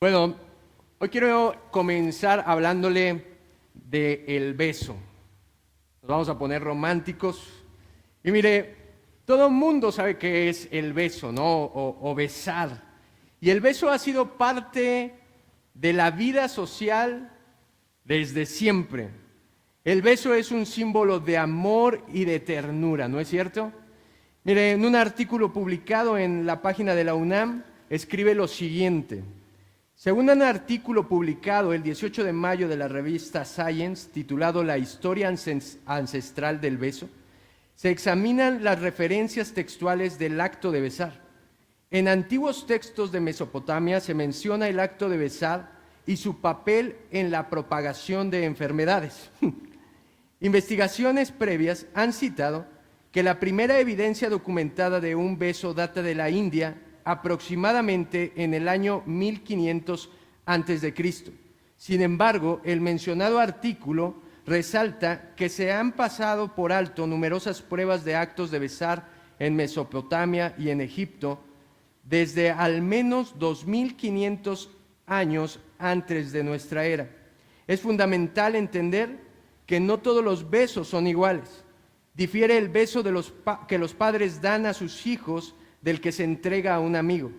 Bueno, hoy quiero comenzar hablándole del beso. Nos vamos a poner románticos. Y mire, todo el mundo sabe qué es el beso, ¿no? O besar. Y el beso ha sido parte de la vida social desde siempre. El beso es un símbolo de amor y de ternura, ¿no es cierto? Mire, en un artículo publicado en la página de la UNAM, escribe lo siguiente. Según un artículo publicado el 18 de mayo de la revista Science, titulado La historia ancestral del beso, se examinan las referencias textuales del acto de besar. En antiguos textos de Mesopotamia se menciona el acto de besar y su papel en la propagación de enfermedades. Investigaciones previas han citado que la primera evidencia documentada de un beso data de la India aproximadamente en el año 1500 a.C. Sin embargo, el mencionado artículo resalta que se han pasado por alto numerosas pruebas de actos de besar en Mesopotamia y en Egipto desde al menos 2500 años antes de nuestra era. Es fundamental entender que no todos los besos son iguales. Difiere el beso que los padres dan a sus hijos del que se entrega a un amigo.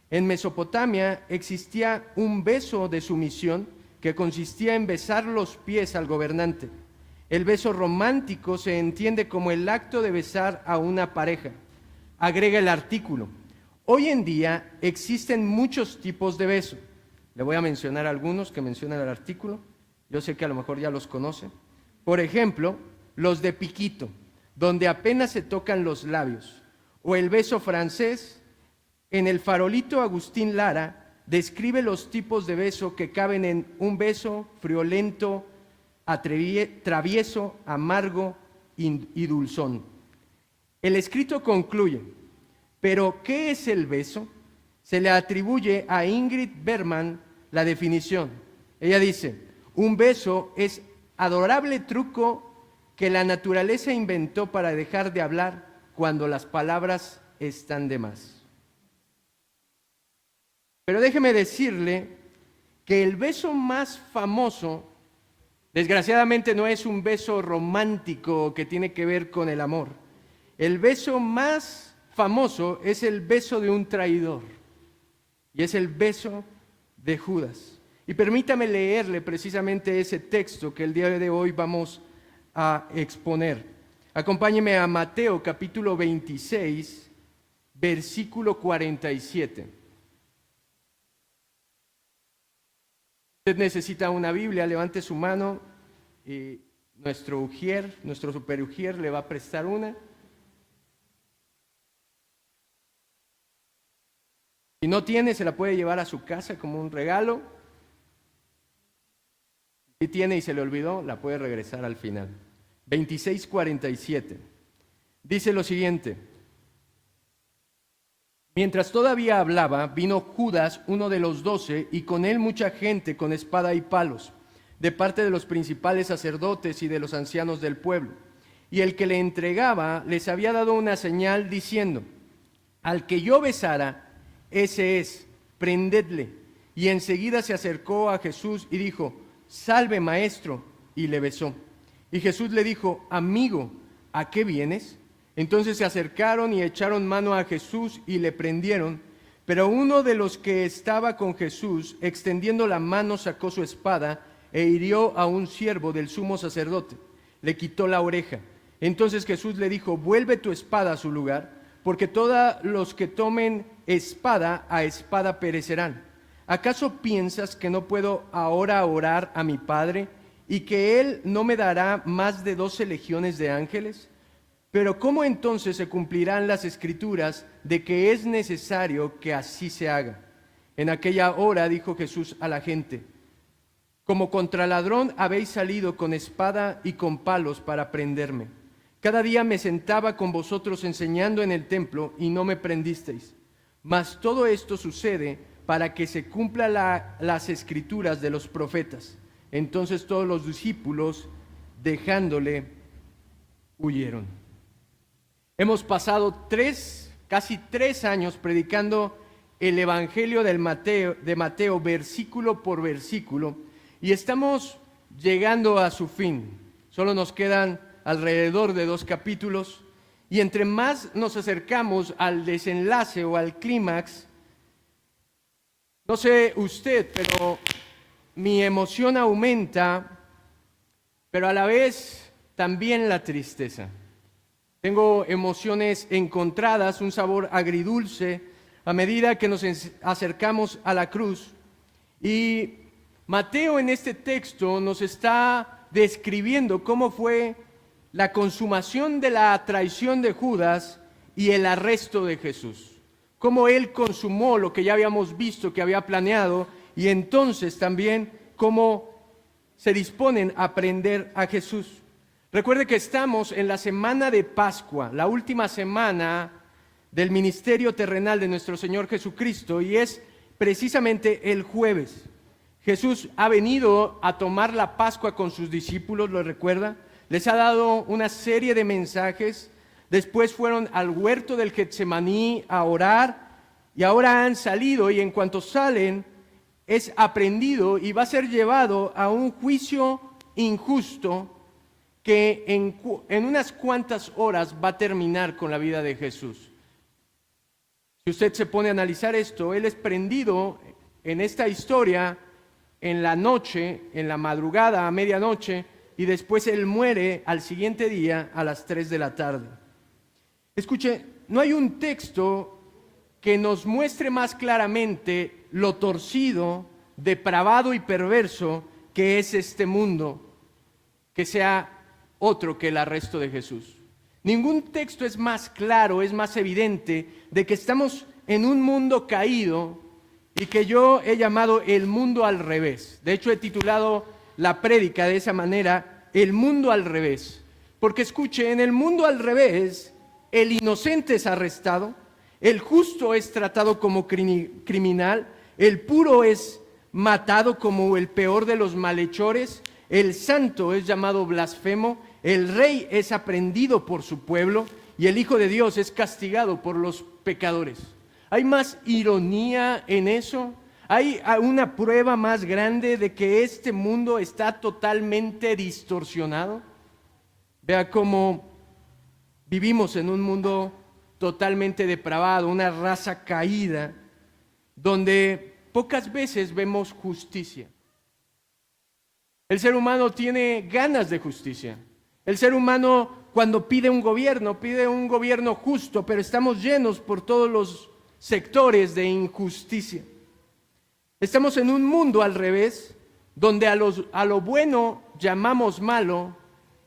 En Mesopotamia existía un beso de sumisión que consistía en besar los pies al gobernante. El beso romántico se entiende como el acto de besar a una pareja. Agrega el artículo. Hoy en día existen muchos tipos de beso. Le voy a mencionar algunos que menciona el artículo. Yo sé que a lo mejor ya los conoce. Por ejemplo, los de piquito, donde apenas se tocan los labios. O el beso francés. En el farolito Agustín Lara describe los tipos de beso que caben en un beso friolento, travieso, amargo y dulzón. El escrito concluye, ¿pero qué es el beso? Se le atribuye a Ingrid Bergman la definición. Ella dice, un beso es adorable truco que la naturaleza inventó para dejar de hablar cuando las palabras están de más. Pero déjeme decirle que el beso más famoso, desgraciadamente no es un beso romántico que tiene que ver con el amor. El beso más famoso es el beso de un traidor, y es el beso de Judas. Y permítame leerle precisamente ese texto que el día de hoy vamos a exponer. Acompáñeme a Mateo capítulo 26, versículo 47. Usted necesita una Biblia, levante su mano y nuestro super ujier le va a prestar una. Si no tiene, se la puede llevar a su casa como un regalo. Si tiene y se le olvidó, la puede regresar al final. 26:47. Dice lo siguiente. Mientras todavía hablaba, vino Judas, uno de los 12, y con él mucha gente con espada y palos, de parte de los principales sacerdotes y de los ancianos del pueblo. Y el que le entregaba les había dado una señal diciendo, al que yo besara, ese es, prendedle. Y enseguida se acercó a Jesús y dijo, salve maestro, y le besó. Y Jesús le dijo, amigo, ¿a qué vienes? Entonces se acercaron y echaron mano a Jesús y le prendieron. Pero uno de los que estaba con Jesús, extendiendo la mano, sacó su espada e hirió a un siervo del sumo sacerdote. Le quitó la oreja. Entonces Jesús le dijo, vuelve tu espada a su lugar, porque todos los que tomen espada, a espada perecerán. ¿Acaso piensas que no puedo ahora orar a mi Padre y que Él no me dará más de 12 legiones de ángeles? Pero ¿cómo entonces se cumplirán las escrituras de que es necesario que así se haga? En aquella hora dijo Jesús a la gente, como contra ladrón habéis salido con espada y con palos para prenderme. Cada día me sentaba con vosotros enseñando en el templo y no me prendisteis. Mas todo esto sucede para que se cumplan las escrituras de los profetas. Entonces todos los discípulos, dejándole, huyeron. Hemos pasado casi tres años predicando el Evangelio de Mateo versículo por versículo y estamos llegando a su fin. Solo nos quedan alrededor de 2 capítulos y entre más nos acercamos al desenlace o al clímax, no sé usted, pero mi emoción aumenta, pero a la vez también la tristeza. Tengo emociones encontradas, un sabor agridulce a medida que nos acercamos a la cruz. Y Mateo en este texto nos está describiendo cómo fue la consumación de la traición de Judas y el arresto de Jesús. Cómo él consumó lo que ya habíamos visto que había planeado y entonces también cómo se disponen a prender a Jesús. Recuerde que estamos en la semana de Pascua, la última semana del ministerio terrenal de nuestro Señor Jesucristo y es precisamente el jueves. Jesús ha venido a tomar la Pascua con sus discípulos, ¿lo recuerda? Les ha dado una serie de mensajes, después fueron al huerto del Getsemaní a orar y ahora han salido y en cuanto salen es aprehendido y va a ser llevado a un juicio injusto que en unas cuantas horas va a terminar con la vida de Jesús. Si usted se pone a analizar esto, él es prendido en esta historia en la noche, en la madrugada, a medianoche, y después él muere al siguiente día a las 3 de la tarde. Escuche, no hay un texto que nos muestre más claramente lo torcido, depravado y perverso que es este mundo, que sea otro que el arresto de Jesús. Ningún texto es más claro, es más evidente de que estamos en un mundo caído y que yo he llamado el mundo al revés. De hecho, he titulado la prédica de esa manera, el mundo al revés. Porque escuche, en el mundo al revés, el inocente es arrestado, el justo es tratado como criminal, el puro es matado como el peor de los malhechores, el santo es llamado blasfemo, el rey es aprehendido por su pueblo y el Hijo de Dios es castigado por los pecadores. ¿Hay más ironía en eso? ¿Hay una prueba más grande de que este mundo está totalmente distorsionado? Vea cómo vivimos en un mundo totalmente depravado, una raza caída, donde pocas veces vemos justicia. El ser humano tiene ganas de justicia. El ser humano cuando pide un gobierno justo, pero estamos llenos por todos los sectores de injusticia. Estamos en un mundo al revés, donde a lo bueno llamamos malo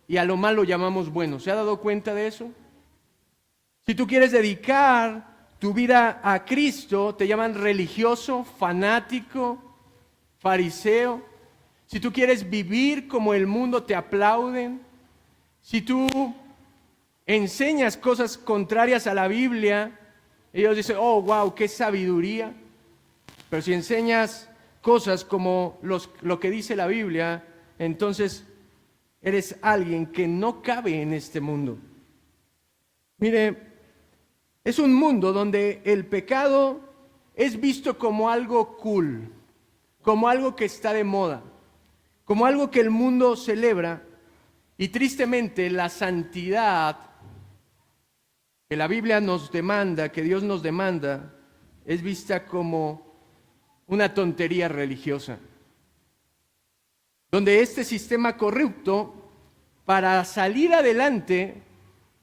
y a lo malo llamamos bueno. ¿Se ha dado cuenta de eso? Si tú quieres dedicar tu vida a Cristo, te llaman religioso, fanático, fariseo. Si tú quieres vivir como el mundo, te aplauden. Si tú enseñas cosas contrarias a la Biblia, ellos dicen, oh, wow, qué sabiduría. Pero si enseñas cosas como lo que dice la Biblia, entonces eres alguien que no cabe en este mundo. Mire, es un mundo donde el pecado es visto como algo cool, como algo que está de moda, como algo que el mundo celebra. Y tristemente la santidad que la Biblia nos demanda, que Dios nos demanda, es vista como una tontería religiosa. Donde este sistema corrupto, para salir adelante,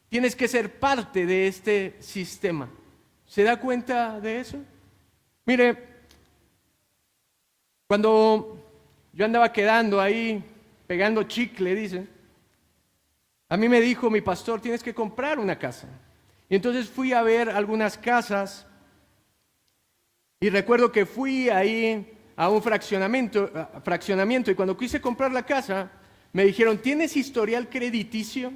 tienes que ser parte de este sistema. ¿Se da cuenta de eso? Mire, cuando yo andaba quedando ahí, pegando chicle, dicen, a mí me dijo mi pastor, tienes que comprar una casa. Y entonces fui a ver algunas casas y recuerdo que fui ahí a un fraccionamiento y cuando quise comprar la casa, me dijeron, ¿tienes historial crediticio?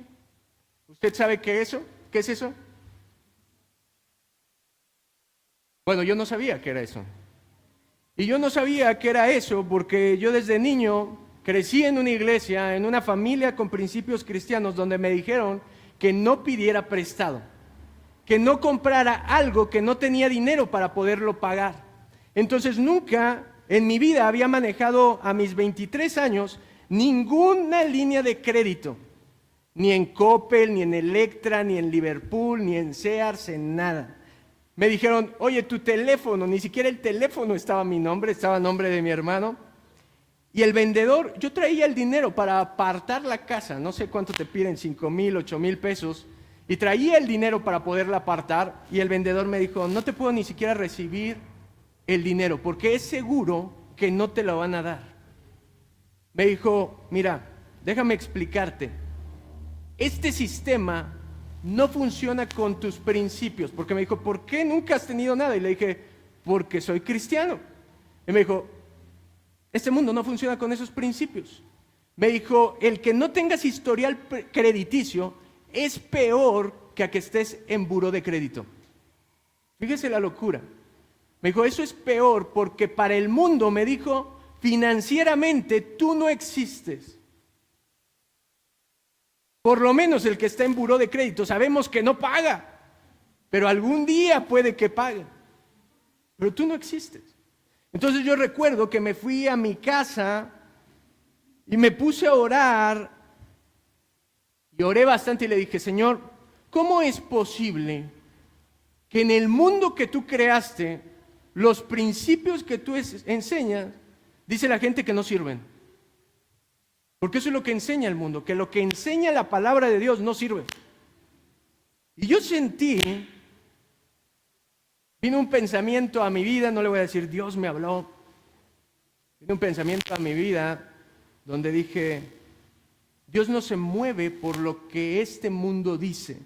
¿Usted sabe qué es eso? ¿Qué es eso? Bueno, yo no sabía qué era eso. Y yo no sabía qué era eso porque yo desde niño crecí en una iglesia, en una familia con principios cristianos donde me dijeron que no pidiera prestado. que no comprara algo que no tenía dinero para poderlo pagar. Entonces nunca en mi vida había manejado a mis 23 años ninguna línea de crédito, ni en Coppel, ni en Electra, ni en Liverpool, ni en Sears, en nada. Me dijeron, oye, tu teléfono, ni siquiera el teléfono estaba a mi nombre, estaba a nombre de mi hermano. Y el vendedor, yo traía el dinero para apartar la casa, no sé cuánto te piden, 5,000, 8,000 pesos, y traía el dinero para poderla apartar, y el vendedor me dijo, no te puedo ni siquiera recibir el dinero, porque es seguro que no te lo van a dar. Me dijo, mira, déjame explicarte, este sistema no funciona con tus principios, porque me dijo, ¿por qué nunca has tenido nada? Y le dije, porque soy cristiano. Y me dijo, este mundo no funciona con esos principios. Me dijo, el que no tengas historial crediticio es peor que a que estés en buró de crédito. Fíjese la locura. Me dijo, eso es peor porque para el mundo, me dijo, financieramente tú no existes. Por lo menos el que está en buró de crédito sabemos que no paga, pero algún día puede que pague. Pero tú no existes. Entonces yo recuerdo que me fui a mi casa y me puse a orar y oré bastante y le dije, Señor, ¿cómo es posible que en el mundo que tú creaste, los principios que tú enseñas, dice la gente que no sirven? Porque eso es lo que enseña el mundo, que lo que enseña la palabra de Dios no sirve. Y yo sentí, vino un pensamiento a mi vida, no le voy a decir Dios me habló, vino un pensamiento a mi vida donde dije, Dios no se mueve por lo que este mundo dice,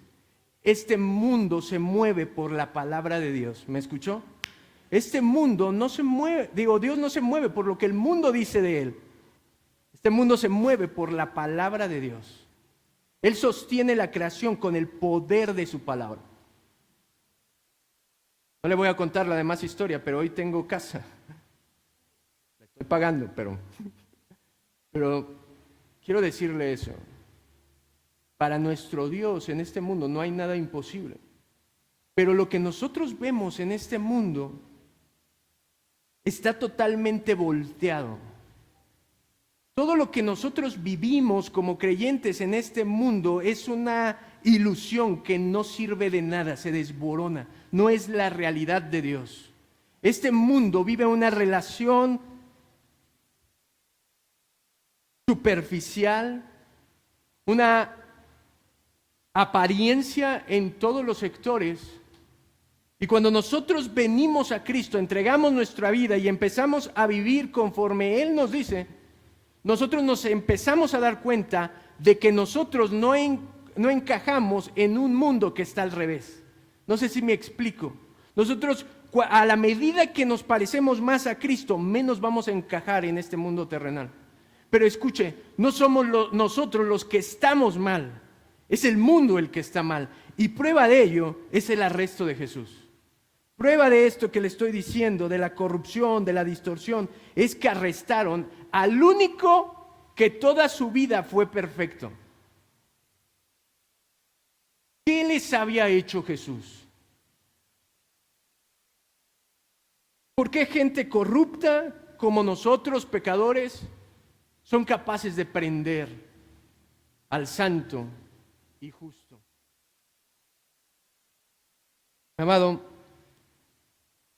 este mundo se mueve por la palabra de Dios. ¿Me escuchó? Este mundo no se mueve, Dios no se mueve por lo que el mundo dice de Él. Este mundo se mueve por la palabra de Dios. Él sostiene la creación con el poder de su palabra. No le voy a contar la demás historia, pero hoy tengo casa. La estoy pagando, pero quiero decirle eso. Para nuestro Dios en este mundo no hay nada imposible. Pero lo que nosotros vemos en este mundo está totalmente volteado. Todo lo que nosotros vivimos como creyentes en este mundo es una ilusión que no sirve de nada, se desborona, no es la realidad de Dios. Este mundo vive una relación superficial, una apariencia en todos los sectores. Y cuando nosotros venimos a Cristo, entregamos nuestra vida y empezamos a vivir conforme Él nos dice, nosotros nos empezamos a dar cuenta de que nosotros no encajamos en un mundo que está al revés. No sé si me explico. Nosotros, a la medida que nos parecemos más a Cristo, menos vamos a encajar en este mundo terrenal. Pero escuche, no somos nosotros los que estamos mal, es el mundo el que está mal. Y prueba de ello es el arresto de Jesús. Prueba de esto que le estoy diciendo, de la corrupción, de la distorsión, es que arrestaron al único que toda su vida fue perfecto. ¿Qué les había hecho Jesús? ¿Por qué gente corrupta como nosotros, pecadores, son capaces de prender al santo y justo? Amado,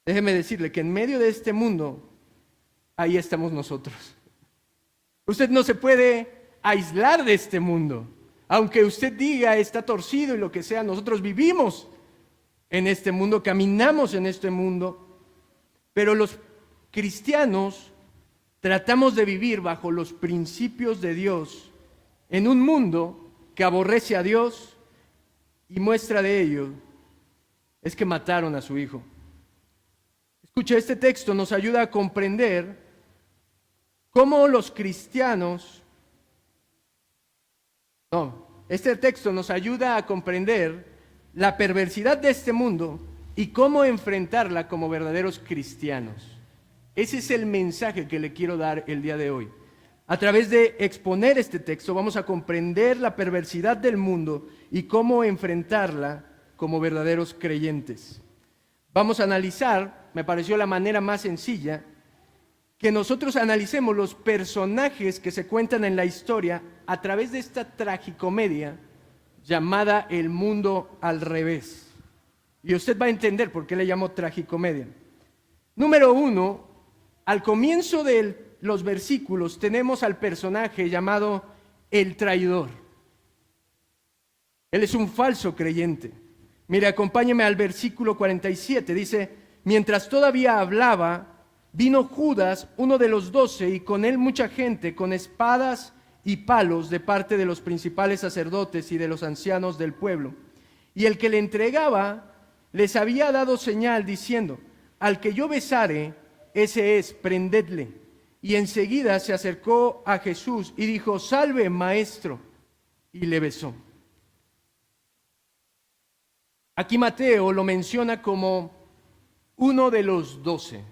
déjeme decirle que en medio de este mundo, ahí estamos nosotros. Usted no se puede aislar de este mundo. Aunque usted diga está torcido y lo que sea, nosotros vivimos en este mundo, caminamos en este mundo, pero los cristianos tratamos de vivir bajo los principios de Dios en un mundo que aborrece a Dios, y muestra de ello es que mataron a su hijo. Escucha, este texto nos ayuda a comprender cómo los cristianos, este texto nos ayuda a comprender la perversidad de este mundo y cómo enfrentarla como verdaderos cristianos. Ese es el mensaje que le quiero dar el día de hoy. A través de exponer este texto vamos a comprender la perversidad del mundo y cómo enfrentarla como verdaderos creyentes. Vamos a analizar, me pareció la manera más sencilla, que nosotros analicemos los personajes que se cuentan en la historia a través de esta tragicomedia llamada El Mundo al Revés. Y usted va a entender por qué le llamo tragicomedia. Número 1, al comienzo de los versículos tenemos al personaje llamado el traidor. Él es un falso creyente. Mire, acompáñeme al versículo 47. Dice, mientras todavía hablaba, vino Judas, uno de los 12, y con él mucha gente, con espadas y palos de parte de los principales sacerdotes y de los ancianos del pueblo. Y el que le entregaba les había dado señal diciendo, al que yo besare, ese es, prendedle. Y enseguida se acercó a Jesús y dijo, salve, maestro, y le besó. Aquí Mateo lo menciona como uno de los 12.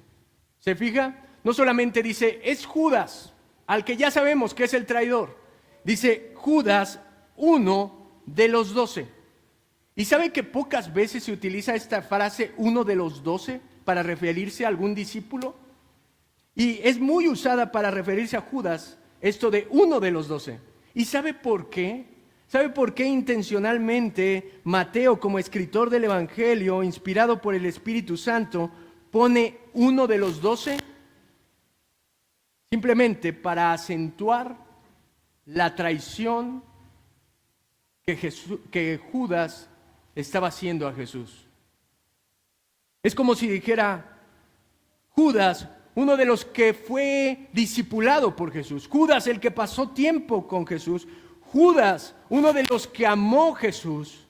¿Se fija? No solamente dice, es Judas, al que ya sabemos que es el traidor. Dice, Judas, uno de los 12. ¿Y sabe que pocas veces se utiliza esta frase, uno de los 12, para referirse a algún discípulo? Y es muy usada para referirse a Judas, esto de uno de los 12. ¿Y sabe por qué? ¿Sabe por qué intencionalmente Mateo, como escritor del Evangelio, inspirado por el Espíritu Santo, pone uno de los 12? Simplemente para acentuar la traición que Judas estaba haciendo a Jesús. Es como si dijera, Judas, uno de los que fue discipulado por Jesús, Judas, el que pasó tiempo con Jesús, Judas, uno de los que amó Jesús.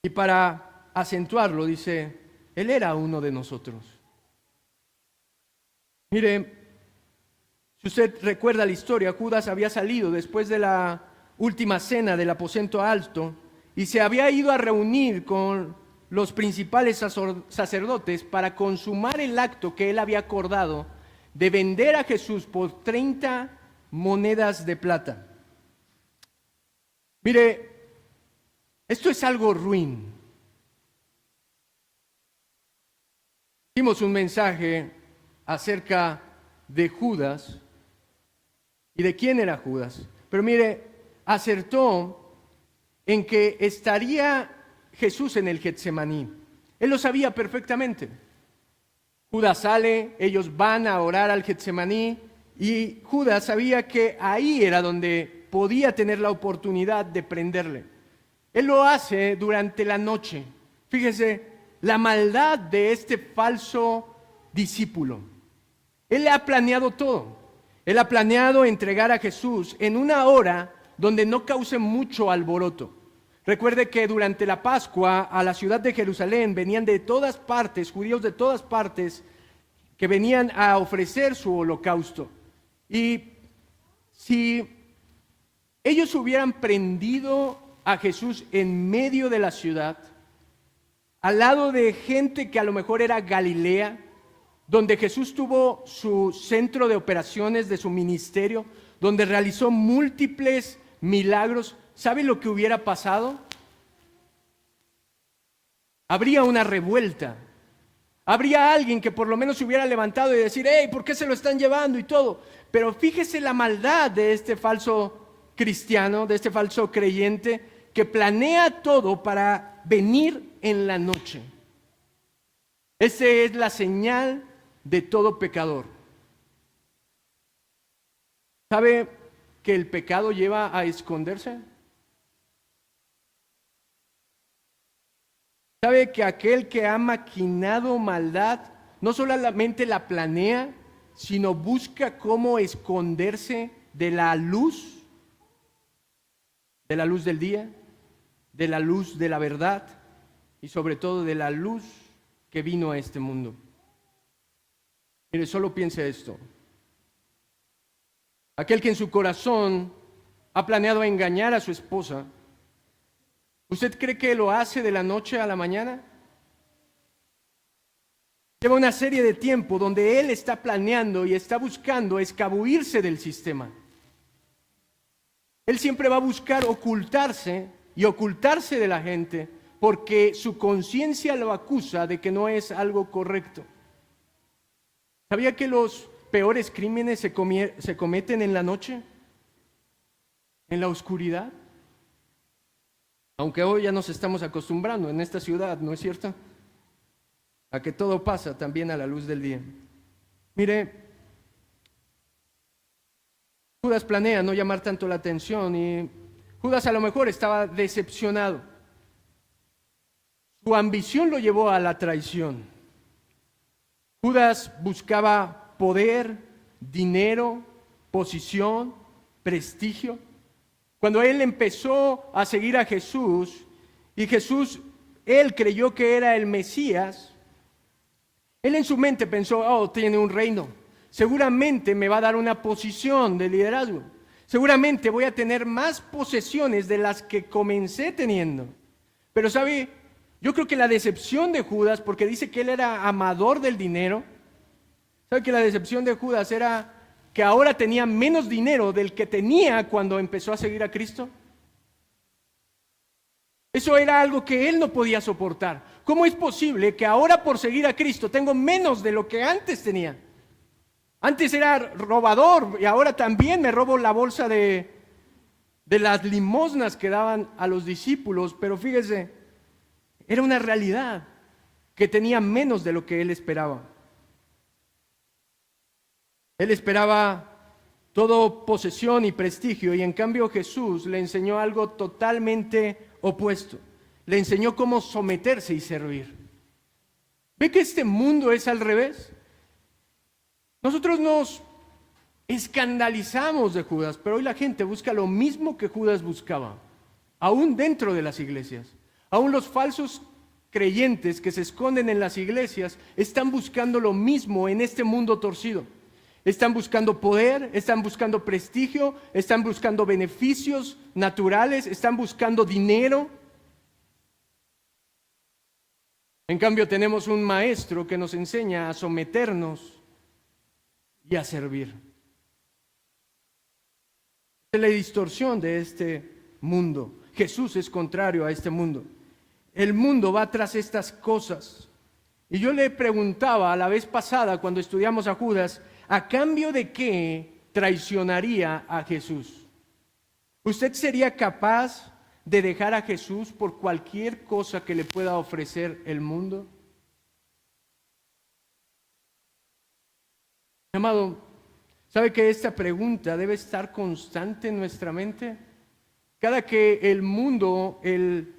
Y para acentuarlo, dice, él era uno de nosotros. Mire, si usted recuerda la historia, Judas había salido después de la última cena del aposento alto y se había ido a reunir con los principales sacerdotes para consumar el acto que él había acordado de vender a Jesús por 30 monedas de plata. Mire, esto es algo ruin. Hicimos un mensaje acerca de Judas y de quién era Judas. Pero mire, acertó en que estaría Jesús en el Getsemaní. Él lo sabía perfectamente. Judas sale, ellos van a orar al Getsemaní y Judas sabía que ahí era donde podía tener la oportunidad de prenderle. Él lo hace durante la noche. Fíjese, la maldad de este falso discípulo. Él ha planeado todo. Él ha planeado entregar a Jesús en una hora donde no cause mucho alboroto. Recuerde que durante la Pascua a la ciudad de Jerusalén venían de todas partes, judíos de todas partes, que venían a ofrecer su holocausto. Y si ellos hubieran prendido a Jesús en medio de la ciudad, al lado de gente que a lo mejor era Galilea, donde Jesús tuvo su centro de operaciones de su ministerio, donde realizó múltiples milagros, ¿sabe lo que hubiera pasado? Habría una revuelta. Habría alguien que por lo menos se hubiera levantado y decir, hey, ¿por qué se lo están llevando? Y todo. Pero fíjese la maldad de este falso cristiano, de este falso creyente, que planea todo para venir en la noche. Esa es la señal de todo pecador. ¿Sabe que el pecado lleva a esconderse? ¿Sabe que aquel que ha maquinado maldad no solamente la planea, sino busca cómo esconderse de la luz del día, de la luz de la verdad y sobre todo de la luz que vino a este mundo? Mire, solo piense esto. Aquel que en su corazón ha planeado engañar a su esposa, ¿usted cree que lo hace de la noche a la mañana? Lleva una serie de tiempo donde él está planeando y está buscando escabullirse del sistema. Él siempre va a buscar ocultarse y ocultarse de la gente porque su conciencia lo acusa de que no es algo correcto. ¿Sabía que los peores crímenes se cometen en la noche? ¿En la oscuridad? Aunque hoy ya nos estamos acostumbrando en esta ciudad, ¿no es cierto? A que todo pasa también a la luz del día. Mire, Judas planea no llamar tanto la atención y Judas a lo mejor estaba decepcionado. Su ambición lo llevó a la traición. Judas buscaba poder, dinero, posición, prestigio. Cuando él empezó a seguir a Jesús y él creyó que era el Mesías, él en su mente pensó, oh, tiene un reino, seguramente me va a dar una posición de liderazgo, seguramente voy a tener más posesiones de las que comencé teniendo. Pero ¿sabe? Yo creo que la decepción de Judas, porque dice que él era amador del dinero, ¿sabe que la decepción de Judas era que ahora tenía menos dinero del que tenía cuando empezó a seguir a Cristo? Eso era algo que él no podía soportar. ¿Cómo es posible que ahora por seguir a Cristo tengo menos de lo que antes tenía? Antes era robador y ahora también me robo la bolsa de las limosnas que daban a los discípulos, pero fíjese, era una realidad que tenía menos de lo que él esperaba. Él esperaba todo posesión y prestigio y en cambio Jesús le enseñó algo totalmente opuesto. Le enseñó cómo someterse y servir. ¿Ve que este mundo es al revés? Nosotros nos escandalizamos de Judas, pero hoy la gente busca lo mismo que Judas buscaba, aún dentro de las iglesias. Aún los falsos creyentes que se esconden en las iglesias están buscando lo mismo en este mundo torcido. Están buscando poder, están buscando prestigio, están buscando beneficios naturales, están buscando dinero. En cambio, tenemos un maestro que nos enseña a someternos y a servir. Es la distorsión de este mundo. Jesús es contrario a este mundo. El mundo va tras estas cosas. Y yo le preguntaba a la vez pasada, cuando estudiamos a Judas, ¿a cambio de qué traicionaría a Jesús? ¿Usted sería capaz de dejar a Jesús por cualquier cosa que le pueda ofrecer el mundo? Amado, ¿sabe que esta pregunta debe estar constante en nuestra mente? Cada que el mundo, el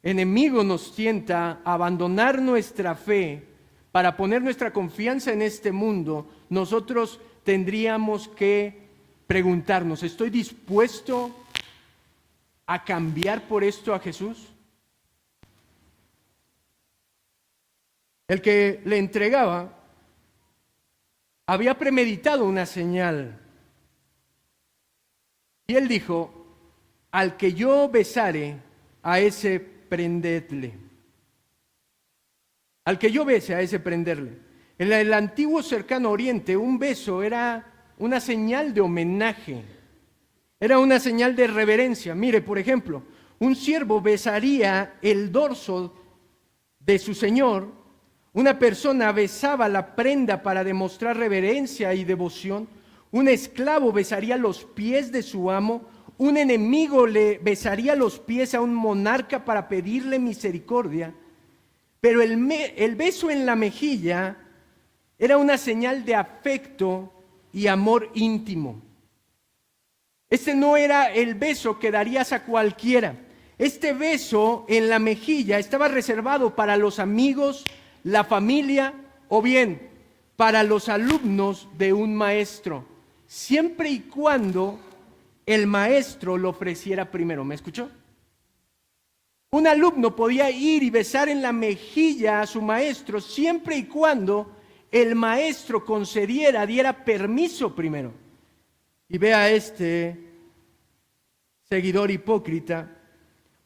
enemigo nos tienta a abandonar nuestra fe para poner nuestra confianza en este mundo, nosotros tendríamos que preguntarnos, ¿estoy dispuesto a cambiar por esto a Jesús? El que le entregaba había premeditado una señal. Y él dijo, al que yo besare, a ese prendedle. Al que yo bese, a ese prenderle. En el antiguo cercano oriente, un beso era una señal de homenaje. Era una señal de reverencia. Mire, por ejemplo, un siervo besaría el dorso de su señor. Una persona besaba la prenda para demostrar reverencia y devoción. Un esclavo besaría los pies de su amo. Un enemigo le besaría los pies a un monarca para pedirle misericordia. Pero el beso en la mejilla era una señal de afecto y amor íntimo. Este no era el beso que darías a cualquiera. Este beso en la mejilla estaba reservado para los amigos, la familia o bien para los alumnos de un maestro, siempre y cuando el maestro lo ofreciera primero. ¿Me escuchó? Un alumno podía ir y besar en la mejilla a su maestro siempre y cuando el maestro diera permiso primero. Y vea, este seguidor hipócrita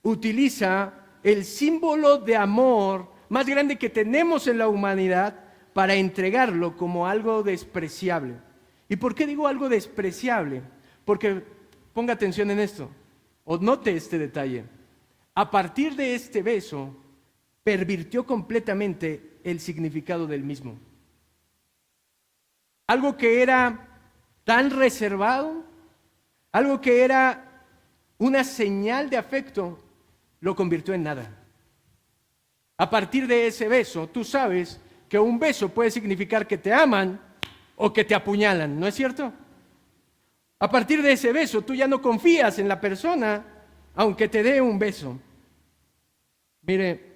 utiliza el símbolo de amor más grande que tenemos en la humanidad para entregarlo como algo despreciable. ¿Y por qué digo algo despreciable? Porque ponga atención en esto, o note este detalle. A partir de este beso, pervirtió completamente el significado del mismo. Algo que era tan reservado, algo que era una señal de afecto, lo convirtió en nada. A partir de ese beso, tú sabes que un beso puede significar que te aman o que te apuñalan, ¿no es cierto? A partir de ese beso, tú ya no confías en la persona, aunque te dé un beso. Mire,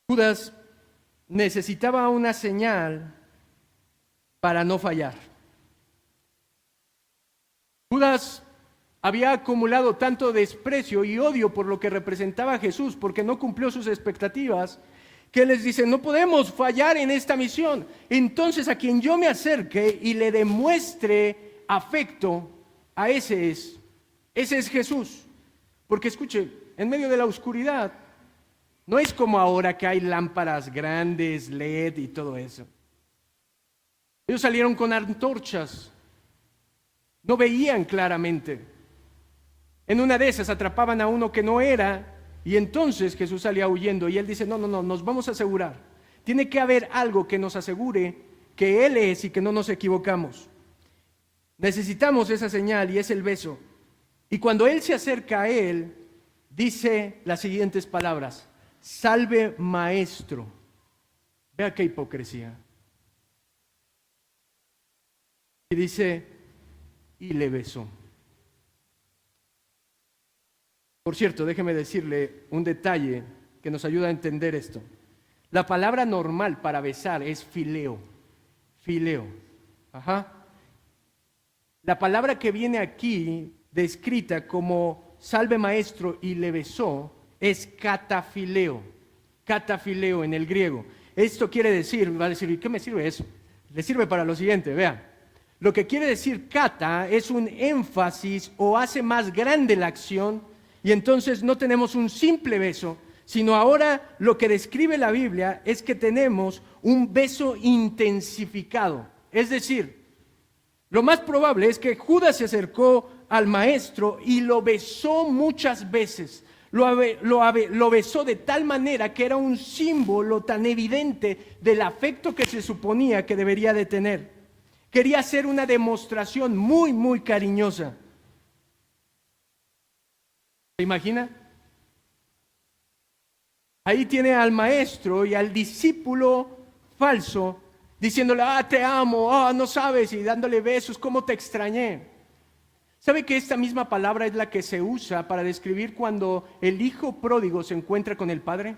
Judas necesitaba una señal para no fallar. Judas había acumulado tanto desprecio y odio por lo que representaba a Jesús, porque no cumplió sus expectativas, que les dice, no podemos fallar en esta misión. Entonces, a quien yo me acerque y le demuestre afecto, a ese es Jesús. Porque escuche, en medio de la oscuridad, no es como ahora que hay lámparas grandes, LED y todo eso. Ellos salieron con antorchas, no veían claramente. En una de esas atrapaban a uno que no era, y entonces Jesús salía huyendo y él dice, no, nos vamos a asegurar. Tiene que haber algo que nos asegure que Él es y que no nos equivocamos. Necesitamos esa señal y es el beso. Y cuando Él se acerca a él, dice las siguientes palabras, salve maestro. Vea qué hipocresía. Y dice, y le besó. Por cierto, déjeme decirle un detalle que nos ayuda a entender esto. La palabra normal para besar es fileo. Fileo. Ajá. La palabra que viene aquí, descrita como salve maestro y le besó, es catafileo. Catafileo en el griego. Esto quiere decir, va a decir, ¿y qué me sirve eso? Le sirve para lo siguiente, vean. Lo que quiere decir cata es un énfasis o hace más grande la acción. Y entonces no tenemos un simple beso, sino ahora lo que describe la Biblia es que tenemos un beso intensificado. Es decir, lo más probable es que Judas se acercó al maestro y lo besó muchas veces. Lo besó de tal manera que era un símbolo tan evidente del afecto que se suponía que debería de tener. Quería hacer una demostración muy, muy cariñosa. ¿Se imagina? Ahí tiene al maestro y al discípulo falso diciéndole, te amo, no sabes, y dándole besos, cómo te extrañé. ¿Sabe que esta misma palabra es la que se usa para describir cuando el hijo pródigo se encuentra con el padre?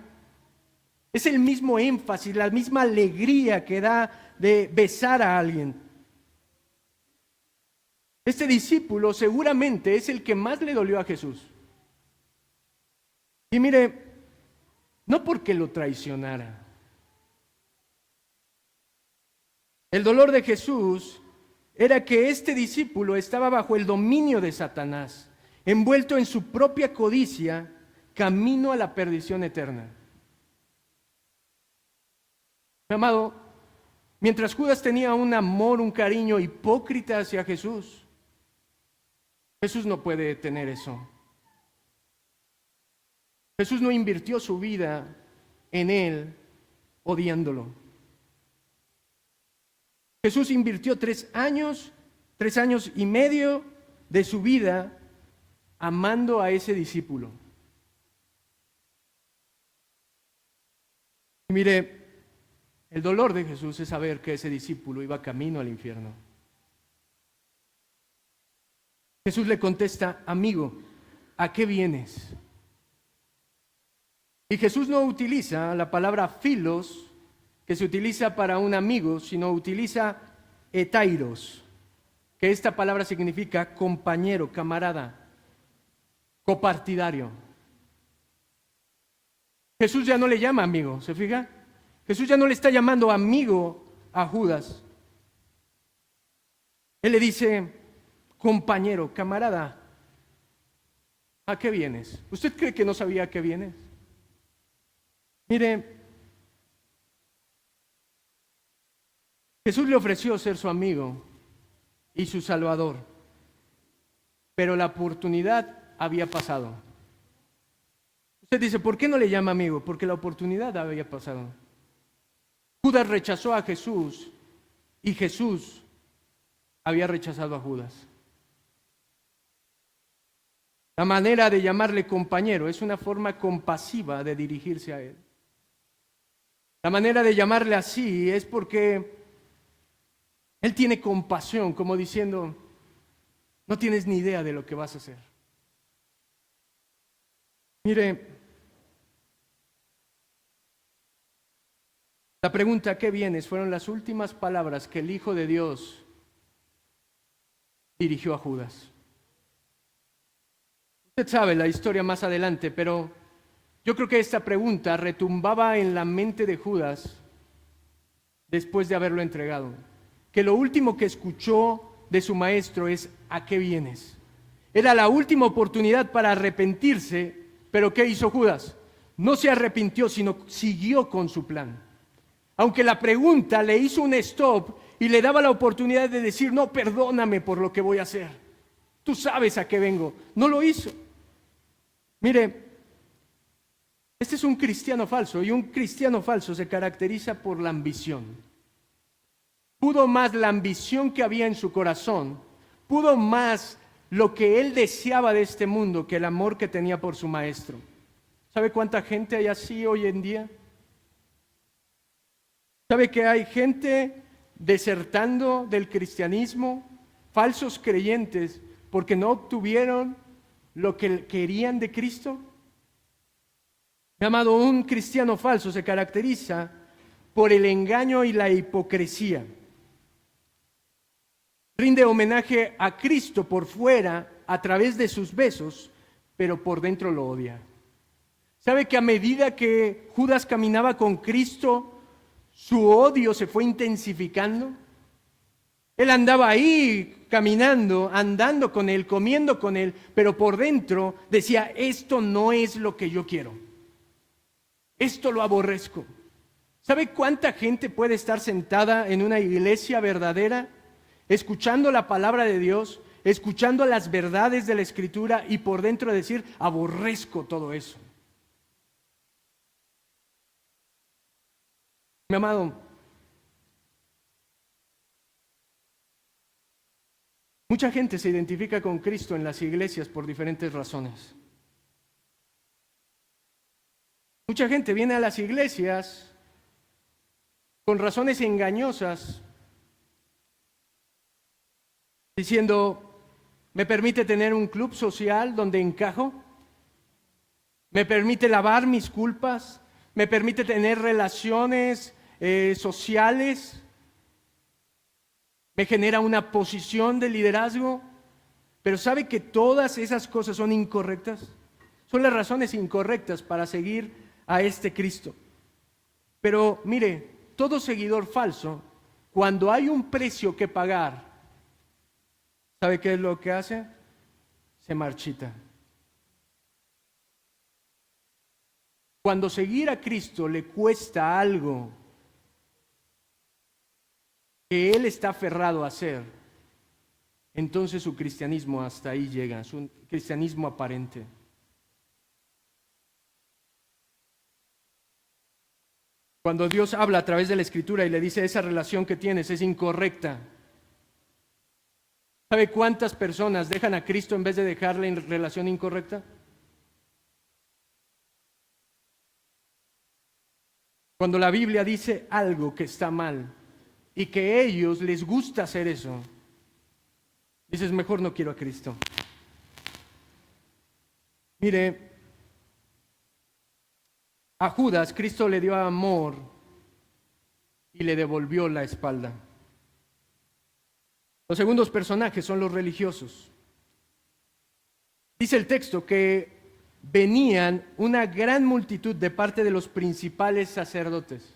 Es el mismo énfasis, la misma alegría que da de besar a alguien. Este discípulo seguramente es el que más le dolió a Jesús. Y mire, no porque lo traicionara. El dolor de Jesús era que este discípulo estaba bajo el dominio de Satanás, envuelto en su propia codicia, camino a la perdición eterna. Mi amado, mientras Judas tenía un amor, un cariño hipócrita hacia Jesús, Jesús no puede tener eso. Jesús no invirtió su vida en él odiándolo. Jesús invirtió 3 años y medio de su vida amando a ese discípulo. Y mire, el dolor de Jesús es saber que ese discípulo iba camino al infierno. Jesús le contesta, amigo, ¿a qué vienes? Y Jesús no utiliza la palabra filos, que se utiliza para un amigo, sino utiliza etairos, que esta palabra significa compañero, camarada, copartidario. Jesús ya no le llama amigo, ¿se fija? Jesús ya no le está llamando amigo a Judas. Él le dice, compañero, camarada, ¿a qué vienes? ¿Usted cree que no sabía a qué vienes? Mire, Jesús le ofreció ser su amigo y su Salvador. Pero la oportunidad había pasado. Usted dice, ¿por qué no le llama amigo? Porque la oportunidad había pasado. Judas rechazó a Jesús y Jesús había rechazado a Judas. La manera de llamarle compañero es una forma compasiva de dirigirse a él. La manera de llamarle así es porque él tiene compasión, como diciendo, no tienes ni idea de lo que vas a hacer. Mire, la pregunta ¿qué vienes? Fueron las últimas palabras que el Hijo de Dios dirigió a Judas. Usted sabe la historia más adelante, pero yo creo que esta pregunta retumbaba en la mente de Judas después de haberlo entregado. Que lo último que escuchó de su maestro es ¿a qué vienes? Era la última oportunidad para arrepentirse, pero ¿qué hizo Judas? No se arrepintió, sino siguió con su plan. Aunque la pregunta le hizo un stop y le daba la oportunidad de decir, no, perdóname por lo que voy a hacer. Tú sabes a qué vengo. No lo hizo. Mire, este es un cristiano falso y un cristiano falso se caracteriza por la ambición. Pudo más la ambición que había en su corazón, pudo más lo que él deseaba de este mundo que el amor que tenía por su maestro. ¿Sabe cuánta gente hay así hoy en día? ¿Sabe que hay gente desertando del cristianismo, falsos creyentes, porque no obtuvieron lo que querían de Cristo? Mi amado, un cristiano falso se caracteriza por el engaño y la hipocresía. Rinde homenaje a Cristo por fuera a través de sus besos, pero por dentro lo odia. ¿Sabe que a medida que Judas caminaba con Cristo, su odio se fue intensificando? Él andaba ahí caminando, andando con él, comiendo con él, pero por dentro decía, esto no es lo que yo quiero. Esto lo aborrezco. ¿Sabe cuánta gente puede estar sentada en una iglesia verdadera, escuchando la palabra de Dios, escuchando las verdades de la Escritura y por dentro decir, aborrezco todo eso? Mi amado, mucha gente se identifica con Cristo en las iglesias por diferentes razones. Mucha gente viene a las iglesias con razones engañosas, diciendo, ¿me permite tener un club social donde encajo? ¿Me permite lavar mis culpas? ¿Me permite tener relaciones sociales? ¿Me genera una posición de liderazgo? Pero ¿sabe que todas esas cosas son incorrectas? Son las razones incorrectas para seguir a este Cristo. Pero mire, todo seguidor falso, cuando hay un precio que pagar, ¿sabe qué es lo que hace? Se marchita. Cuando seguir a Cristo le cuesta algo que él está aferrado a hacer, entonces su cristianismo hasta ahí llega, su cristianismo aparente. Cuando Dios habla a través de la Escritura y le dice esa relación que tienes es incorrecta, ¿sabe cuántas personas dejan a Cristo en vez de dejarle en relación incorrecta? Cuando la Biblia dice algo que está mal y que a ellos les gusta hacer eso, dices, mejor no quiero a Cristo. Mire, a Judas Cristo le dio amor y le devolvió la espalda. Los segundos personajes son los religiosos. Dice el texto que venían una gran multitud de parte de los principales sacerdotes.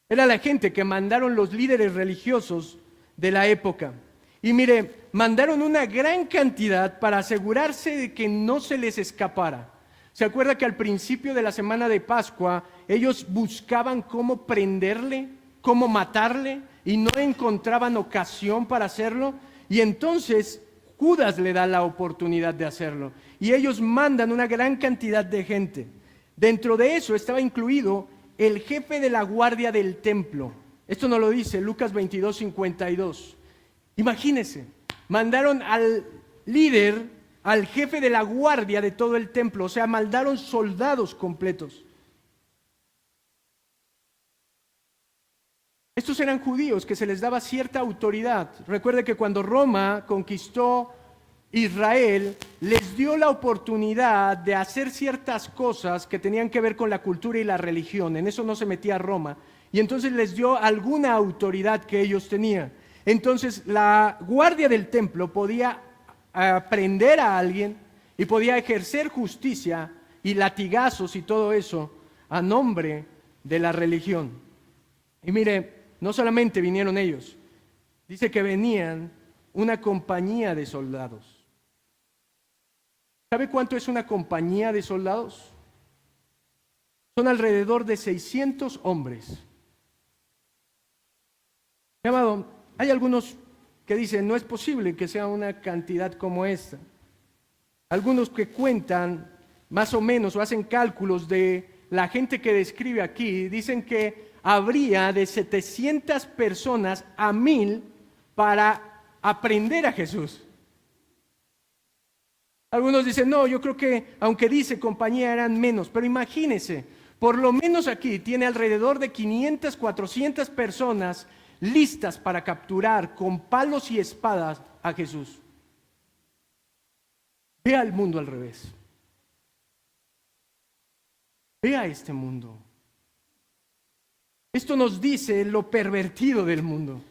Era la gente que mandaron los líderes religiosos de la época. Y mire, mandaron una gran cantidad para asegurarse de que no se les escapara. ¿Se acuerda que al principio de la semana de Pascua ellos buscaban cómo prenderle, cómo matarle? y no encontraban ocasión para hacerlo, y entonces Judas le da la oportunidad de hacerlo, y ellos mandan una gran cantidad de gente. Dentro de eso estaba incluido el jefe de la guardia del templo. Esto nos lo dice Lucas 22:52. Imagínense, mandaron al líder, al jefe de la guardia de todo el templo, o sea, mandaron soldados completos. Estos eran judíos que se les daba cierta autoridad. Recuerde que cuando Roma conquistó Israel, les dio la oportunidad de hacer ciertas cosas que tenían que ver con la cultura y la religión. En eso no se metía Roma. Y entonces les dio alguna autoridad que ellos tenían. Entonces la guardia del templo podía prender a alguien y podía ejercer justicia y latigazos y todo eso a nombre de la religión. Y mire, no solamente vinieron ellos, dice que venían una compañía de soldados. ¿Sabe cuánto es una compañía de soldados? Son alrededor de 600 hombres. Mi amado, hay algunos que dicen, no es posible que sea una cantidad como esta. Algunos que cuentan más o menos o hacen cálculos de la gente que describe aquí, dicen que habría de 700 personas a 1000 para aprender a Jesús. Algunos dicen, no, yo creo que aunque dice compañía eran menos, pero imagínense, por lo menos aquí tiene alrededor de 500, 400 personas listas para capturar con palos y espadas a Jesús. Vea el mundo al revés. Vea este mundo. Esto nos dice lo pervertido del mundo.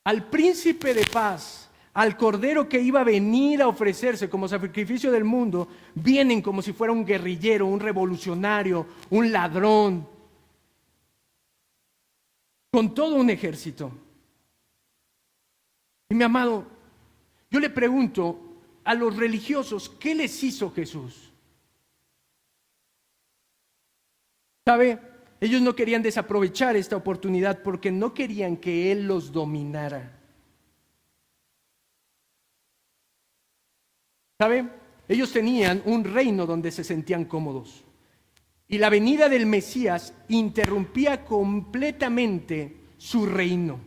Al príncipe de paz, al cordero que iba a venir a ofrecerse como sacrificio del mundo, vienen como si fuera un guerrillero, un revolucionario, un ladrón, con todo un ejército. Y mi amado, yo le pregunto a los religiosos, ¿qué les hizo Jesús? ¿Sabe? Ellos no querían desaprovechar esta oportunidad porque no querían que Él los dominara. ¿Sabe? Ellos tenían un reino donde se sentían cómodos. Y la venida del Mesías interrumpía completamente su reino,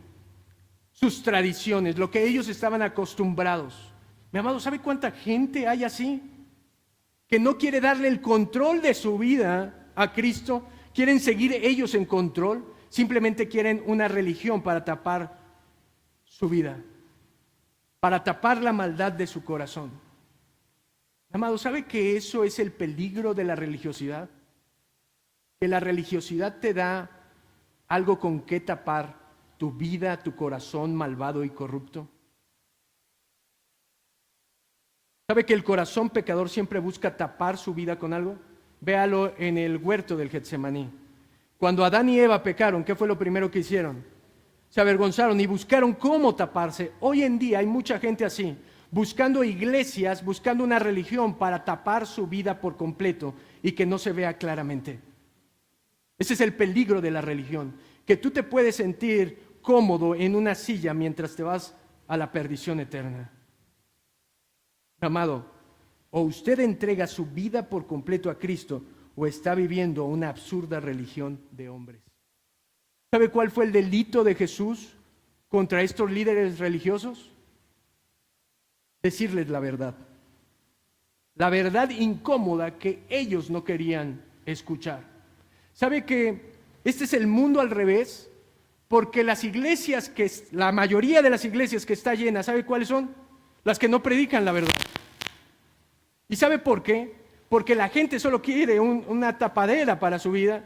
sus tradiciones, lo que ellos estaban acostumbrados. Mi amado, ¿sabe cuánta gente hay así? Que no quiere darle el control de su vida a Cristo. Quieren seguir ellos en control. Simplemente quieren una religión para tapar su vida, para tapar la maldad de su corazón. Amado, ¿sabe que eso es el peligro de la religiosidad? Que la religiosidad te da algo con que tapar tu vida, tu corazón malvado y corrupto. ¿Sabe que el corazón pecador siempre busca tapar su vida con algo? Véalo en el huerto del Getsemaní. Cuando Adán y Eva pecaron, ¿qué fue lo primero que hicieron? Se avergonzaron y buscaron cómo taparse. Hoy en día hay mucha gente así, buscando iglesias, buscando una religión para tapar su vida por completo y que no se vea claramente. Ese es el peligro de la religión, que tú te puedes sentir cómodo en una silla mientras te vas a la perdición eterna. Amado, o usted entrega su vida por completo a Cristo o está viviendo una absurda religión de hombres. ¿Sabe cuál fue el delito de Jesús contra estos líderes religiosos? Decirles la verdad incómoda que ellos no querían escuchar. ¿Sabe que este es el mundo al revés? Porque las iglesias, la mayoría de las iglesias que está llena, ¿sabe cuáles son? Las que no predican la verdad. ¿Y sabe por qué? Porque la gente solo quiere una tapadera para su vida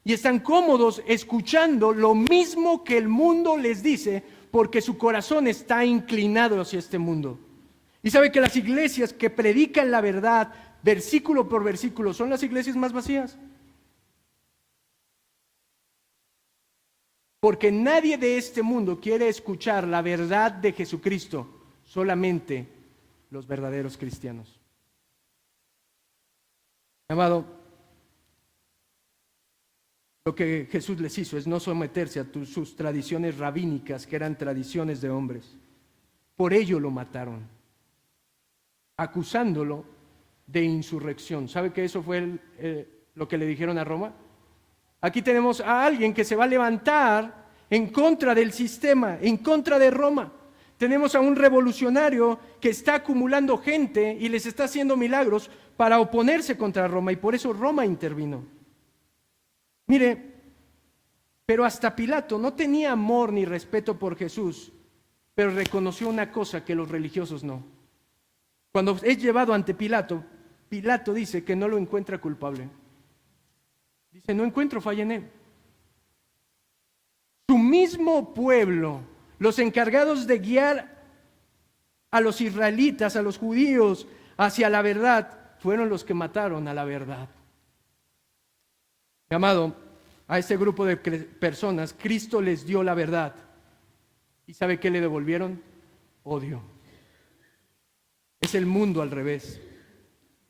y están cómodos escuchando lo mismo que el mundo les dice porque su corazón está inclinado hacia este mundo. Y sabe que las iglesias que predican la verdad, versículo por versículo, son las iglesias más vacías. Porque nadie de este mundo quiere escuchar la verdad de Jesucristo, solamente los verdaderos cristianos. Amado, Lo que Jesús les hizo es no someterse a sus tradiciones rabínicas, que eran tradiciones de hombres. Por ello lo mataron, acusándolo de insurrección. ¿Sabe que eso fue lo que le dijeron a Roma? Aquí tenemos a alguien que se va a levantar en contra del sistema, en contra de Roma. Tenemos a un revolucionario que está acumulando gente y les está haciendo milagros para oponerse contra Roma, y por eso Roma intervino. Mire, pero hasta Pilato no tenía amor ni respeto por Jesús, pero reconoció una cosa que los religiosos no. Cuando es llevado ante Pilato, Pilato dice que no lo encuentra culpable. Dice, no encuentro falla en él. Su mismo pueblo, los encargados de guiar a los israelitas, a los judíos, hacia la verdad, fueron los que mataron a la verdad. Mi amado, a este grupo de personas, Cristo les dio la verdad. ¿Y sabe qué le devolvieron? Odio. Es el mundo al revés.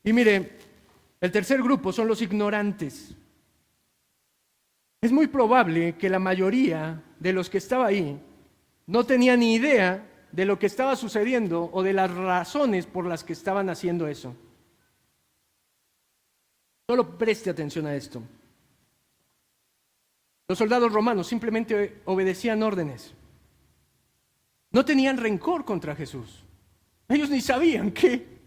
Y mire, el tercer grupo son los ignorantes. Es muy probable que la mayoría de los que estaba ahí no tenía ni idea de lo que estaba sucediendo o de las razones por las que estaban haciendo eso. Solo preste atención a esto. Los soldados romanos simplemente obedecían órdenes. No tenían rencor contra Jesús. Ellos ni sabían que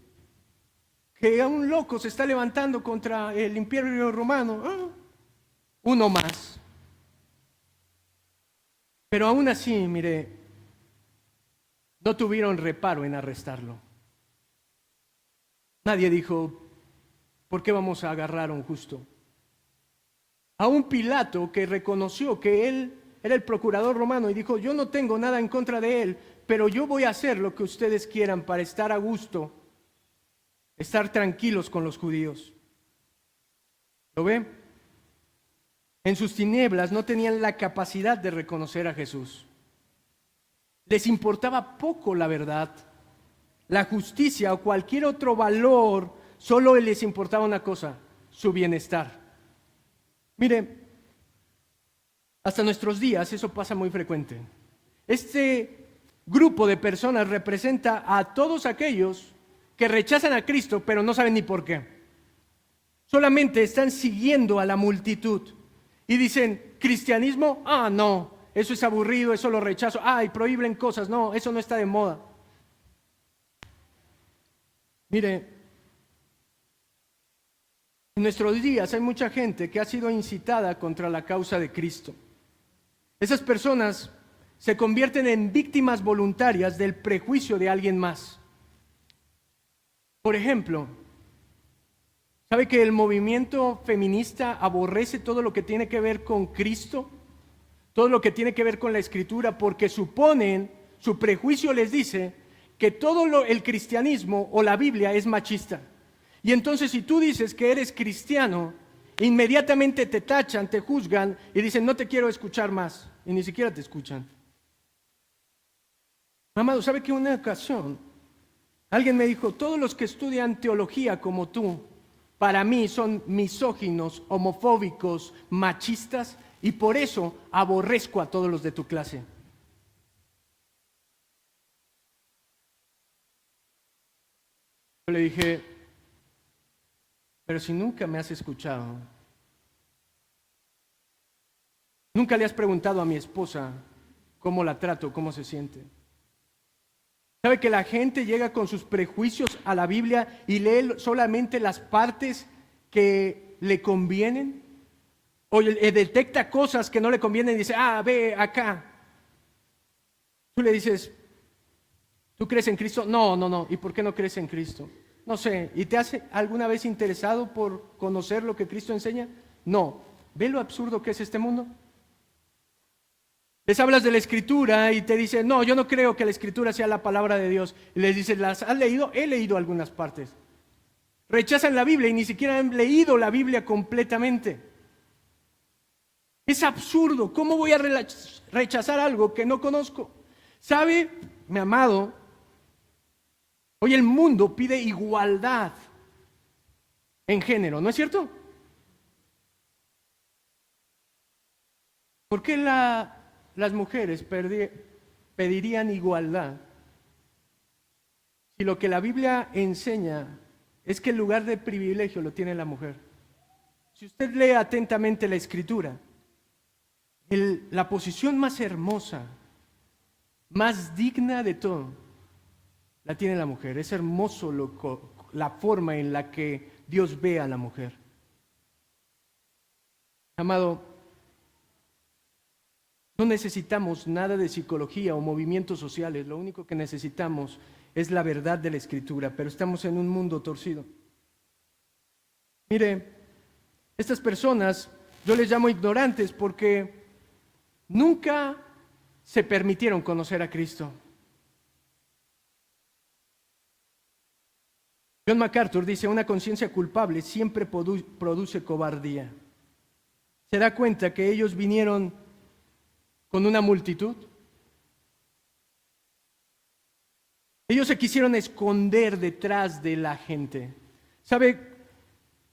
un loco se está levantando contra el imperio romano. Uno más. Pero aún así, mire, no tuvieron reparo en arrestarlo. Nadie dijo, ¿por qué vamos a agarrar a un justo? A un Pilato que reconoció que él era el procurador romano y dijo, yo no tengo nada en contra de él, pero yo voy a hacer lo que ustedes quieran para estar a gusto, estar tranquilos con los judíos. ¿Lo ve? En sus tinieblas no tenían la capacidad de reconocer a Jesús. Les importaba poco la verdad, la justicia o cualquier otro valor, solo les importaba una cosa, su bienestar. Mire, hasta nuestros días eso pasa muy frecuente. Este grupo de personas representa a todos aquellos que rechazan a Cristo, pero no saben ni por qué. Solamente están siguiendo a la multitud y dicen, cristianismo, no, eso es aburrido, eso lo rechazo, y prohíben cosas, no, eso no está de moda. Mire, en nuestros días hay mucha gente que ha sido incitada contra la causa de Cristo. Esas personas se convierten en víctimas voluntarias del prejuicio de alguien más. Por ejemplo, ¿sabe que el movimiento feminista aborrece todo lo que tiene que ver con Cristo? Todo lo que tiene que ver con la Escritura, porque suponen, su prejuicio les dice que todo el cristianismo o la Biblia es machista. Y entonces si tú dices que eres cristiano, inmediatamente te tachan, te juzgan y dicen, no te quiero escuchar más. Y ni siquiera te escuchan. Amado, ¿sabe que una ocasión alguien me dijo, todos los que estudian teología como tú, para mí son misóginos, homofóbicos, machistas, y por eso aborrezco a todos los de tu clase? Yo le dije, pero si nunca me has escuchado, nunca le has preguntado a mi esposa cómo la trato, cómo se siente. ¿Sabe que la gente llega con sus prejuicios a la Biblia y lee solamente las partes que le convienen? O detecta cosas que no le convienen y dice, ve acá. Tú le dices, ¿tú crees en Cristo? No. ¿Y por qué no crees en Cristo? No sé. ¿Y te has alguna vez interesado por conocer lo que Cristo enseña? No. ¿Ve lo absurdo que es este mundo? Les hablas de la Escritura y te dicen, no, yo no creo que la Escritura sea la palabra de Dios. Y les dices, ¿las has leído? He leído algunas partes. Rechazan la Biblia y ni siquiera han leído la Biblia completamente. Es absurdo. ¿Cómo voy a rechazar algo que no conozco? ¿Sabe, mi amado? Hoy el mundo pide igualdad en género, ¿no es cierto? ¿Por qué las mujeres pedirían igualdad si lo que la Biblia enseña es que el lugar de privilegio lo tiene la mujer? Si usted lee atentamente la Escritura, la posición más hermosa, más digna de todo, la tiene la mujer. Es hermoso la forma en la que Dios ve a la mujer. Amado, no necesitamos nada de psicología o movimientos sociales. Lo único que necesitamos es la verdad de la Escritura, pero estamos en un mundo torcido. Mire, estas personas, yo les llamo ignorantes porque nunca se permitieron conocer a Cristo. John MacArthur dice, una conciencia culpable siempre produce cobardía. ¿Se da cuenta que ellos vinieron con una multitud? Ellos se quisieron esconder detrás de la gente. ¿Sabe?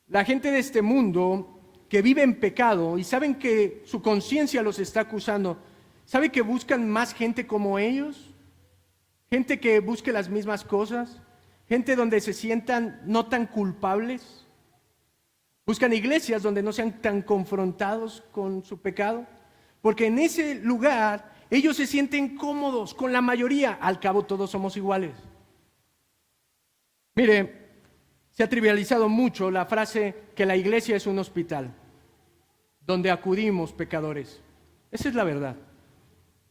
La gente de este mundo que vive en pecado y saben que su conciencia los está acusando, ¿sabe que buscan más gente como ellos? Gente que busque las mismas cosas, gente donde se sientan no tan culpables. Buscan iglesias donde no sean tan confrontados con su pecado, porque en ese lugar ellos se sienten cómodos con la mayoría. Al cabo todos somos iguales. Mire, se ha trivializado mucho la frase que la iglesia es un hospital donde acudimos pecadores. Esa es la verdad.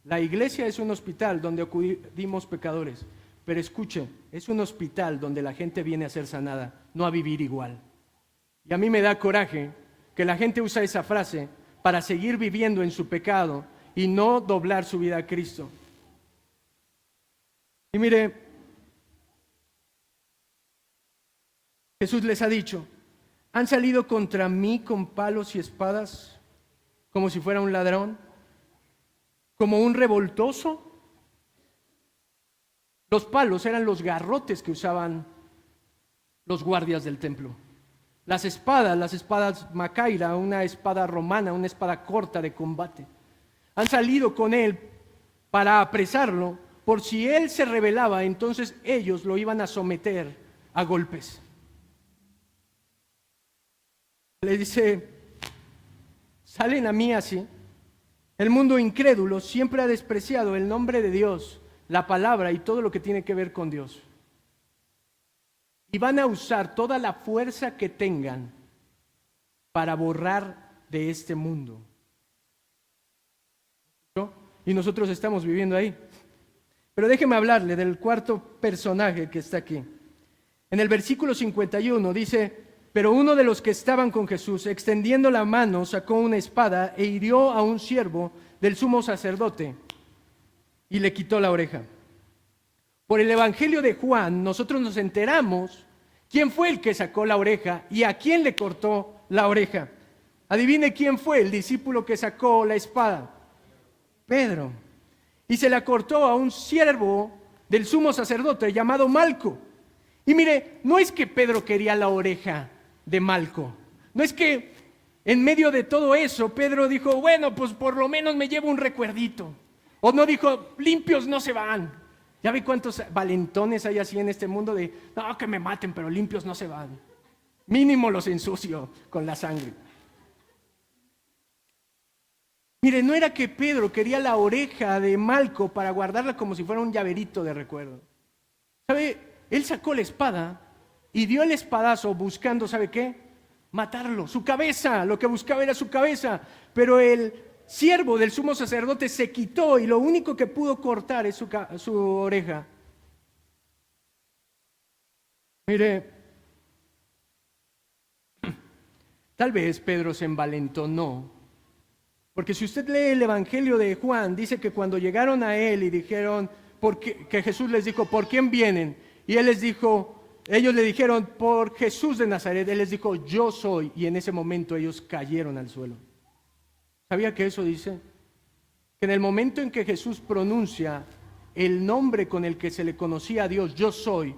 La iglesia es un hospital donde acudimos pecadores. Pero escuche, es un hospital donde la gente viene a ser sanada, no a vivir igual. Y a mí me da coraje que la gente usa esa frase para seguir viviendo en su pecado y no doblar su vida a Cristo. Y mire, Jesús les ha dicho, ¿han salido contra mí con palos y espadas como si fuera un ladrón? ¿Como un revoltoso? Los palos eran los garrotes que usaban los guardias del templo. Las espadas macaira, una espada romana, una espada corta de combate. Han salido con él para apresarlo, por si él se rebelaba, entonces ellos lo iban a someter a golpes. Le dice, salen a mí así. El mundo incrédulo siempre ha despreciado el nombre de Dios, la palabra y todo lo que tiene que ver con Dios. Y van a usar toda la fuerza que tengan para borrar de este mundo. ¿No? Y nosotros estamos viviendo ahí. Pero déjeme hablarle del cuarto personaje que está aquí. En el versículo 51 dice, pero uno de los que estaban con Jesús, extendiendo la mano, sacó una espada e hirió a un siervo del sumo sacerdote y le quitó la oreja. Por el Evangelio de Juan, nosotros nos enteramos quién fue el que sacó la oreja y a quién le cortó la oreja. Adivine quién fue el discípulo que sacó la espada. Pedro. Y se la cortó a un siervo del sumo sacerdote llamado Malco. Y mire, no es que Pedro quería la oreja de Malco. No es que en medio de todo eso Pedro dijo, bueno, pues por lo menos me llevo un recuerdito. O no dijo, limpios no se van. ¿Ya ve cuántos valentones hay así en este mundo de, no, que me maten, pero limpios no se van? Mínimo los ensucio con la sangre. Mire, no era que Pedro quería la oreja de Malco para guardarla como si fuera un llaverito de recuerdo. ¿Sabe? Él sacó la espada y dio el espadazo buscando, ¿sabe qué? Matarlo, su cabeza, lo que buscaba era su cabeza. Pero el siervo del sumo sacerdote se quitó y lo único que pudo cortar es su oreja. Mire, tal vez Pedro se envalentonó, porque si usted lee el Evangelio de Juan, dice que cuando llegaron a él y dijeron, que Jesús les dijo, ¿por quién vienen? Y él les dijo, ellos le dijeron, por Jesús de Nazaret. Él les dijo, yo soy. Y en ese momento ellos cayeron al suelo. ¿Sabía que eso dice? Que en el momento en que Jesús pronuncia el nombre con el que se le conocía a Dios, yo soy,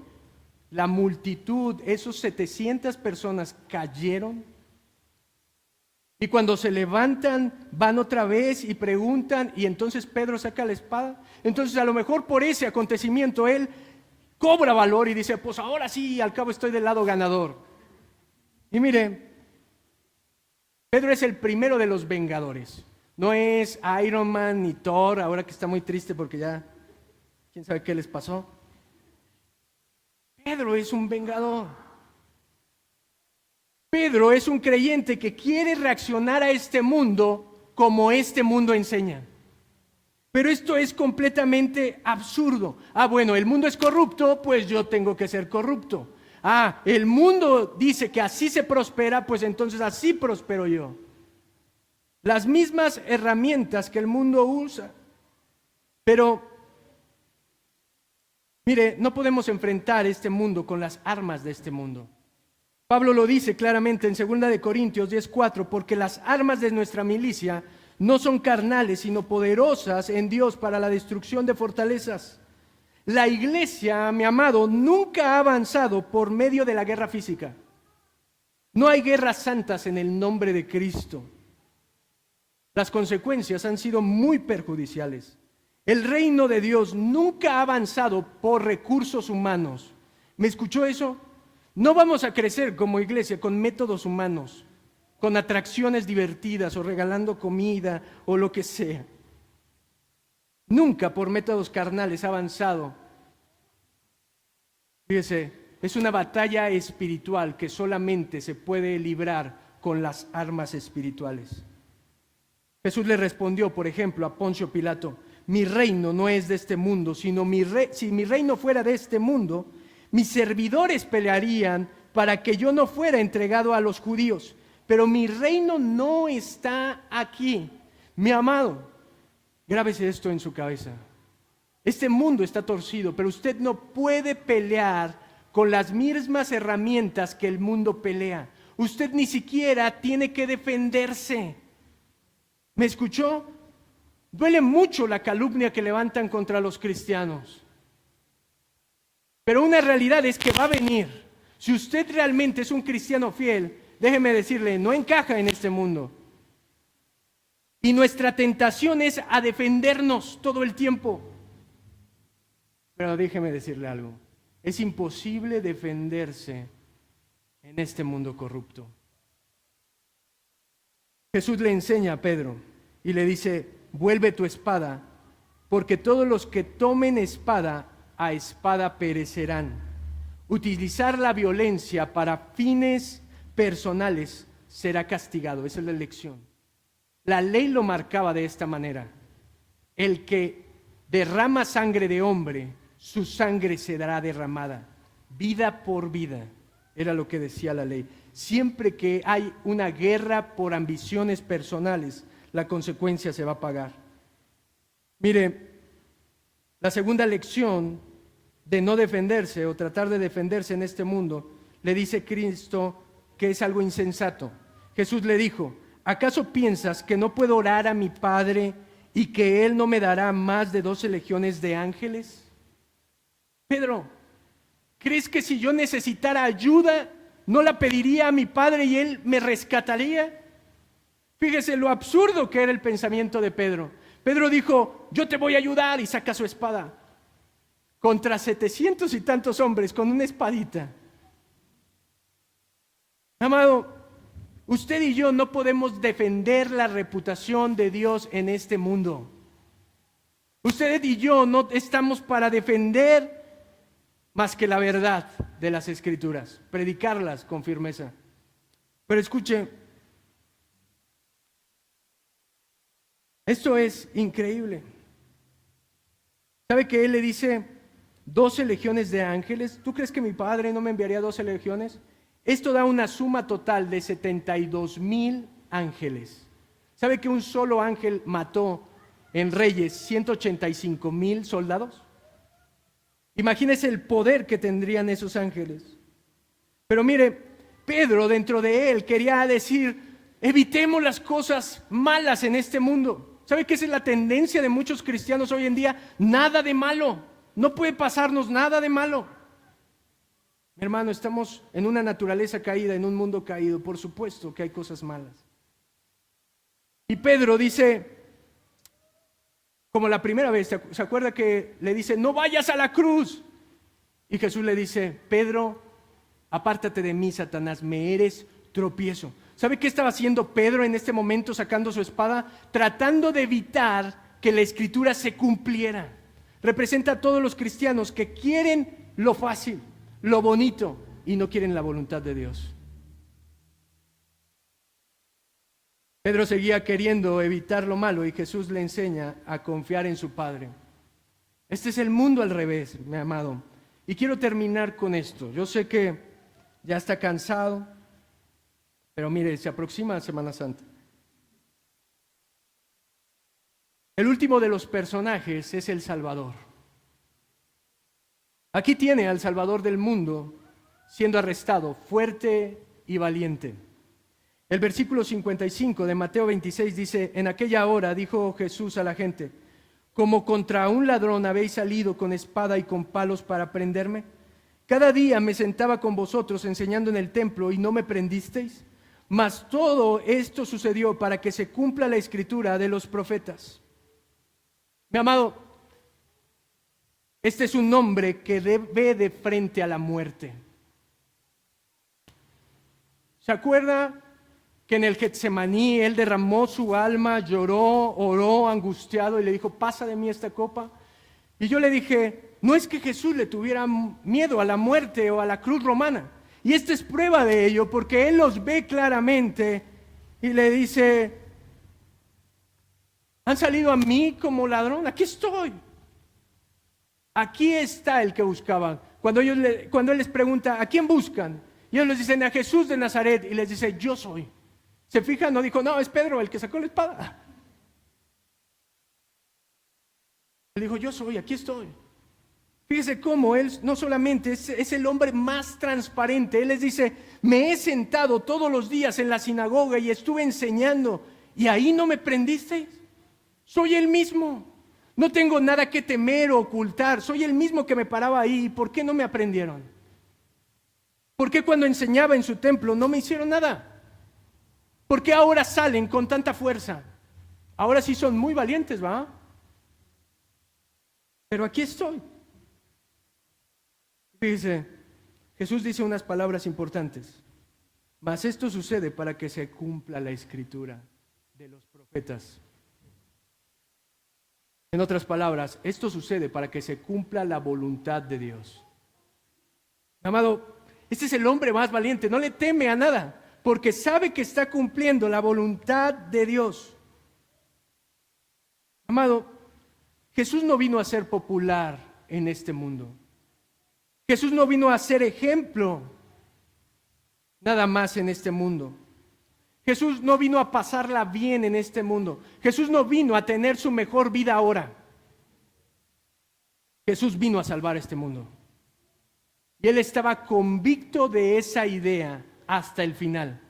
la multitud, esos 700 personas cayeron. Y cuando se levantan, van otra vez y preguntan, y entonces Pedro saca la espada. Entonces a lo mejor por ese acontecimiento él cobra valor y dice, pues ahora sí, al cabo estoy del lado ganador. Y mire, Pedro es el primero de los vengadores. No es Iron Man ni Thor, ahora que está muy triste porque ya, quién sabe qué les pasó. Pedro es un vengador. Pedro es un creyente que quiere reaccionar a este mundo como este mundo enseña. Pero esto es completamente absurdo. Bueno, el mundo es corrupto, pues yo tengo que ser corrupto. El mundo dice que así se prospera, pues entonces así prospero yo. Las mismas herramientas que el mundo usa. Pero, mire, no podemos enfrentar este mundo con las armas de este mundo. Pablo lo dice claramente en 2 Corintios 10:4, porque las armas de nuestra milicia no son carnales, sino poderosas en Dios para la destrucción de fortalezas. La iglesia, mi amado, nunca ha avanzado por medio de la guerra física. No hay guerras santas en el nombre de Cristo. Las consecuencias han sido muy perjudiciales. El reino de Dios nunca ha avanzado por recursos humanos. ¿Me escuchó eso? No vamos a crecer como iglesia con métodos humanos, con atracciones divertidas o regalando comida o lo que sea. Nunca por métodos carnales ha avanzado. Fíjese, es una batalla espiritual que solamente se puede librar con las armas espirituales. Jesús le respondió, por ejemplo, a Poncio Pilato, mi reino no es de este mundo, sino si mi reino fuera de este mundo, mis servidores pelearían para que yo no fuera entregado a los judíos, pero mi reino no está aquí. Mi amado, grábese esto en su cabeza. Este mundo está torcido, pero usted no puede pelear con las mismas herramientas que el mundo pelea. Usted ni siquiera tiene que defenderse. ¿Me escuchó? Duele mucho la calumnia que levantan contra los cristianos. Pero una realidad es que va a venir. Si usted realmente es un cristiano fiel, déjeme decirle, no encaja en este mundo. Y nuestra tentación es a defendernos todo el tiempo. Pero déjeme decirle algo, es imposible defenderse en este mundo corrupto. Jesús le enseña a Pedro y le dice, vuelve tu espada, porque todos los que tomen espada, a espada perecerán. Utilizar la violencia para fines personales será castigado. Esa es la lección. La ley lo marcaba de esta manera. El que derrama sangre de hombre, su sangre será derramada. Vida por vida, era lo que decía la ley. Siempre que hay una guerra por ambiciones personales, la consecuencia se va a pagar. Mire, la segunda lección de no defenderse o tratar de defenderse en este mundo, le dice Cristo que es algo insensato. Jesús le dijo, ¿acaso piensas que no puedo orar a mi Padre y que Él no me dará más de 12 legiones de ángeles? Pedro, ¿crees que si yo necesitara ayuda, no la pediría a mi Padre y Él me rescataría? Fíjese lo absurdo que era el pensamiento de Pedro. Pedro dijo, yo te voy a ayudar, y saca su espada. Contra 700 y tantos hombres con una espadita. Amado, usted y yo no podemos defender la reputación de Dios en este mundo. Usted y yo no estamos para defender más que la verdad de las Escrituras, predicarlas con firmeza. Pero escuche, esto es increíble. ¿Sabe que Él le dice 12 legiones de ángeles? ¿Tú crees que mi Padre no me enviaría 12 legiones? Esto da una suma total de 72,000 ángeles. ¿Sabe que un solo ángel mató en Reyes 185,000 soldados? Imagínese el poder que tendrían esos ángeles. Pero mire, Pedro dentro de él quería decir, evitemos las cosas malas en este mundo. ¿Sabe que esa es la tendencia de muchos cristianos hoy en día? Nada de malo, no puede pasarnos nada de malo. Mi hermano, estamos en una naturaleza caída, en un mundo caído, por supuesto que hay cosas malas. Y Pedro dice, como la primera vez, ¿se acuerda que le dice, no vayas a la cruz? Y Jesús le dice, Pedro, apártate de mí, Satanás, me eres tropiezo. ¿Sabe qué estaba haciendo Pedro en este momento sacando su espada? Tratando de evitar que la escritura se cumpliera. Representa a todos los cristianos que quieren lo fácil, lo bonito, y no quieren la voluntad de Dios. Pedro seguía queriendo evitar lo malo y Jesús le enseña a confiar en su Padre. Este es el mundo al revés, mi amado. Y quiero terminar con esto. Yo sé que ya está cansado, pero mire, se aproxima Semana Santa. El último de los personajes es el Salvador. Aquí tiene al Salvador del mundo siendo arrestado, fuerte y valiente. El versículo 55 de Mateo 26 dice, en aquella hora dijo Jesús a la gente, como contra un ladrón habéis salido con espada y con palos para prenderme. Cada día me sentaba con vosotros enseñando en el templo y no me prendisteis. Mas todo esto sucedió para que se cumpla la escritura de los profetas. Mi amado, este es un hombre que ve de frente a la muerte. ¿Se acuerda que en el Getsemaní él derramó su alma, lloró, oró, angustiado y le dijo, pasa de mí esta copa? Y yo le dije, no es que Jesús le tuviera miedo a la muerte o a la cruz romana. Y esta es prueba de ello porque él los ve claramente y le dice, ¿han salido a mí como ladrón? Aquí estoy. Aquí está el que buscaban. Cuando él les pregunta, ¿a quién buscan? Y ellos les dicen, a Jesús de Nazaret. Y les dice, yo soy. ¿Se fijan? No dijo, no, es Pedro el que sacó la espada. Él dijo, yo soy, aquí estoy. Fíjese cómo él no solamente es el hombre más transparente. Él les dice, me he sentado todos los días en la sinagoga y estuve enseñando. ¿Y ahí no me prendisteis? Soy el mismo. No tengo nada que temer o ocultar. Soy el mismo que me paraba ahí. ¿Por qué no me aprendieron? ¿Por qué cuando enseñaba en su templo no me hicieron nada? ¿Por qué ahora salen con tanta fuerza? Ahora sí son muy valientes, ¿va? Pero aquí estoy. Fíjese, Jesús dice unas palabras importantes. Mas esto sucede para que se cumpla la escritura de los profetas. En otras palabras, esto sucede para que se cumpla la voluntad de Dios. Amado, este es el hombre más valiente, no le teme a nada, porque sabe que está cumpliendo la voluntad de Dios. Amado, Jesús no vino a ser popular en este mundo. Jesús no vino a ser ejemplo nada más en este mundo. Jesús no vino a pasarla bien en este mundo. Jesús no vino a tener su mejor vida ahora. Jesús vino a salvar este mundo. Y él estaba convicto de esa idea hasta el final.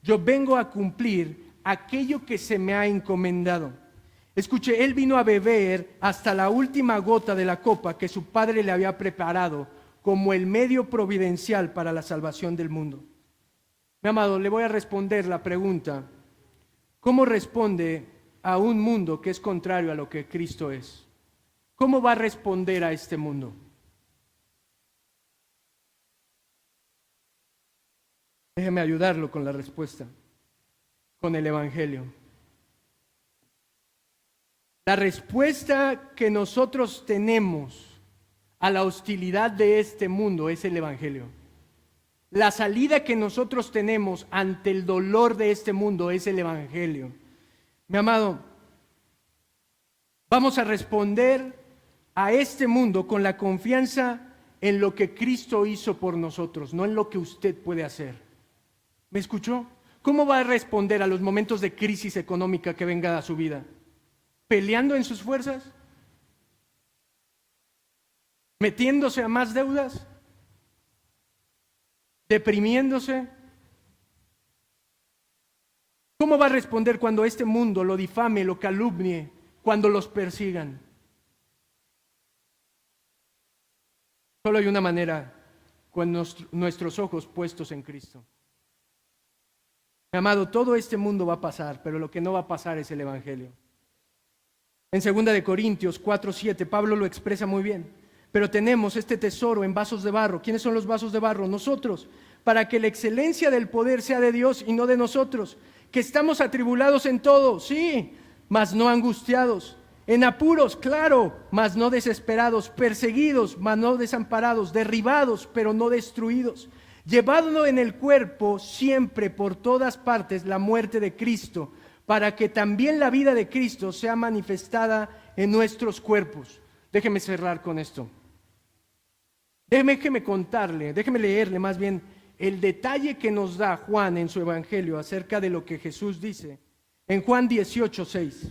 Yo vengo a cumplir aquello que se me ha encomendado. Escuche, él vino a beber hasta la última gota de la copa que su padre le había preparado como el medio providencial para la salvación del mundo. Mi amado, le voy a responder la pregunta, ¿cómo responde a un mundo que es contrario a lo que Cristo es? ¿Cómo va a responder a este mundo? Déjeme ayudarlo con la respuesta, con el Evangelio. La respuesta que nosotros tenemos a la hostilidad de este mundo es el Evangelio. La salida que nosotros tenemos ante el dolor de este mundo es el Evangelio. Mi amado, vamos a responder a este mundo con la confianza en lo que Cristo hizo por nosotros, no en lo que usted puede hacer. ¿Me escuchó? ¿Cómo va a responder a los momentos de crisis económica que venga a su vida? ¿Peleando en sus fuerzas? ¿Metiéndose a más deudas? ¿Deprimiéndose? ¿Cómo va a responder cuando este mundo lo difame, lo calumnie, cuando los persigan? Solo hay una manera, con nuestros ojos puestos en Cristo. Mi amado, todo este mundo va a pasar, pero lo que no va a pasar es el Evangelio. En 2 Corintios 4:7, Pablo lo expresa muy bien. Pero tenemos este tesoro en vasos de barro. ¿Quiénes son los vasos de barro? Nosotros, para que la excelencia del poder sea de Dios y no de nosotros, que estamos atribulados en todo, sí, mas no angustiados, en apuros, claro, mas no desesperados, perseguidos, mas no desamparados, derribados, pero no destruidos, llevando en el cuerpo siempre por todas partes la muerte de Cristo, para que también la vida de Cristo sea manifestada en nuestros cuerpos. Déjeme cerrar con esto. Déjeme leerle más bien el detalle que nos da Juan en su Evangelio acerca de lo que Jesús dice en Juan 18:6.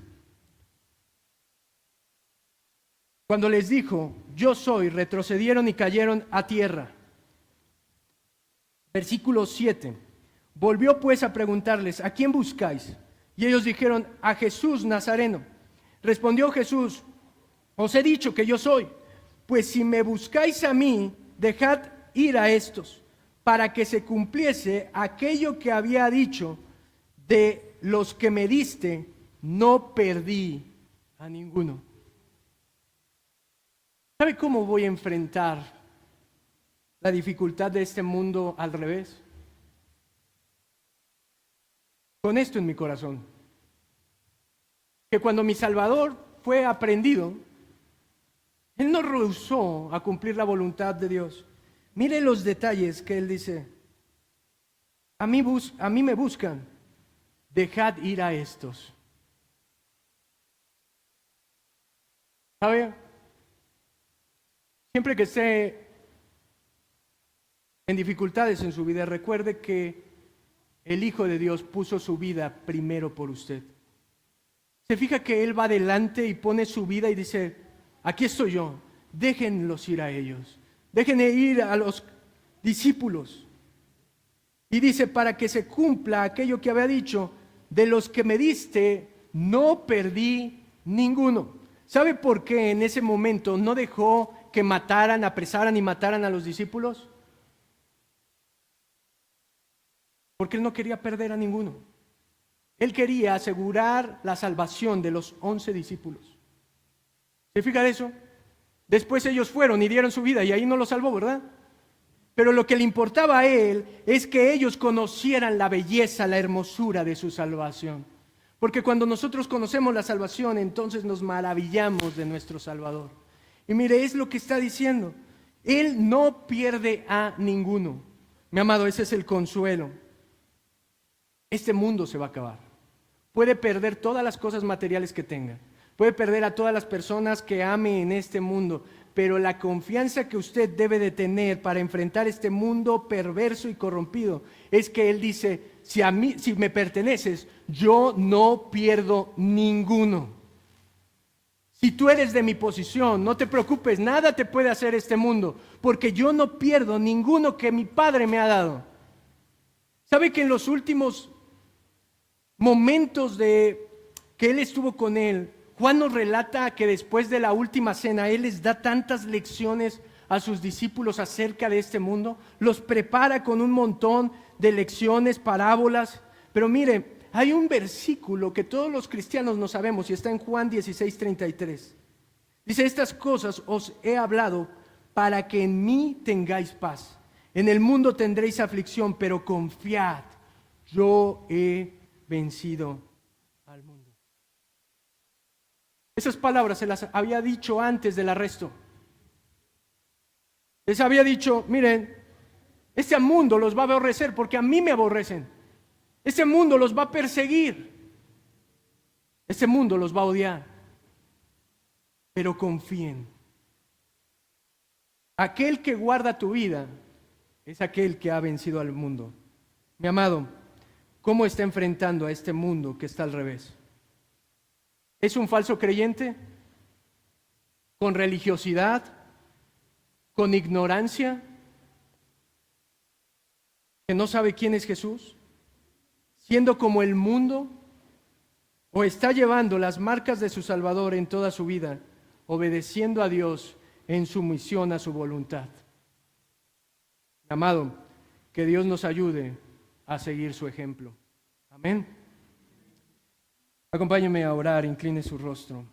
Cuando les dijo, yo soy, retrocedieron y cayeron a tierra. Versículo 7. Volvió pues a preguntarles, ¿a quién buscáis? Y ellos dijeron, a Jesús Nazareno. Respondió Jesús, os he dicho que yo soy. Pues si me buscáis a mí, dejad ir a estos, para que se cumpliese aquello que había dicho, de los que me diste, no perdí a ninguno. ¿Sabe cómo voy a enfrentar la dificultad de este mundo al revés? Con esto en mi corazón, que cuando mi Salvador fue aprehendido, Él no rehusó a cumplir la voluntad de Dios. Mire los detalles que Él dice. A mí me buscan, dejad ir a estos. ¿Sabe? Siempre que esté en dificultades en su vida, recuerde que el Hijo de Dios puso su vida primero por usted. Se fija que Él va adelante y pone su vida y dice, aquí estoy yo, déjenlos ir a ellos, déjenme ir a los discípulos. Y dice, para que se cumpla aquello que había dicho, de los que me diste, no perdí ninguno. ¿Sabe por qué en ese momento no dejó que mataran, apresaran y mataran a los discípulos? Porque Él no quería perder a ninguno. Él quería asegurar la salvación de los 11 discípulos. ¿Se fija de eso? Después ellos fueron y dieron su vida y ahí no los salvó, ¿verdad? Pero lo que le importaba a Él es que ellos conocieran la belleza, la hermosura de su salvación. Porque cuando nosotros conocemos la salvación, entonces nos maravillamos de nuestro Salvador. Y mire, es lo que está diciendo. Él no pierde a ninguno. Mi amado, ese es el consuelo. Este mundo se va a acabar. Puede perder todas las cosas materiales que tenga. Puede perder a todas las personas que ame en este mundo. Pero la confianza que usted debe de tener para enfrentar este mundo perverso y corrompido es que Él dice, si me perteneces, yo no pierdo ninguno. Si tú eres de mi posición, no te preocupes, nada te puede hacer este mundo, porque yo no pierdo ninguno que mi Padre me ha dado. ¿Sabe que en los últimos momentos de que Él estuvo con él, Juan nos relata que después de la última cena, Él les da tantas lecciones a sus discípulos acerca de este mundo, los prepara con un montón de lecciones, parábolas, pero mire, hay un versículo que todos los cristianos no sabemos y está en Juan 16:33. Dice, estas cosas os he hablado para que en mí tengáis paz. En el mundo tendréis aflicción, pero confiad, yo he vencido al mundo. Esas palabras se las había dicho antes del arresto. Les había dicho, miren, este mundo los va a aborrecer porque a mí me aborrecen. Este mundo los va a perseguir. Este mundo los va a odiar. Pero confíen. Aquel que guarda tu vida es aquel que ha vencido al mundo. Mi amado, ¿cómo está enfrentando a este mundo que está al revés? ¿Es un falso creyente? ¿Con religiosidad? ¿Con ignorancia? ¿Que no sabe quién es Jesús? ¿Siendo como el mundo? ¿O está llevando las marcas de su Salvador en toda su vida, obedeciendo a Dios en sumisión a su voluntad? Amado, que Dios nos ayude a seguir su ejemplo. Amén. Acompáñeme a orar, incline su rostro.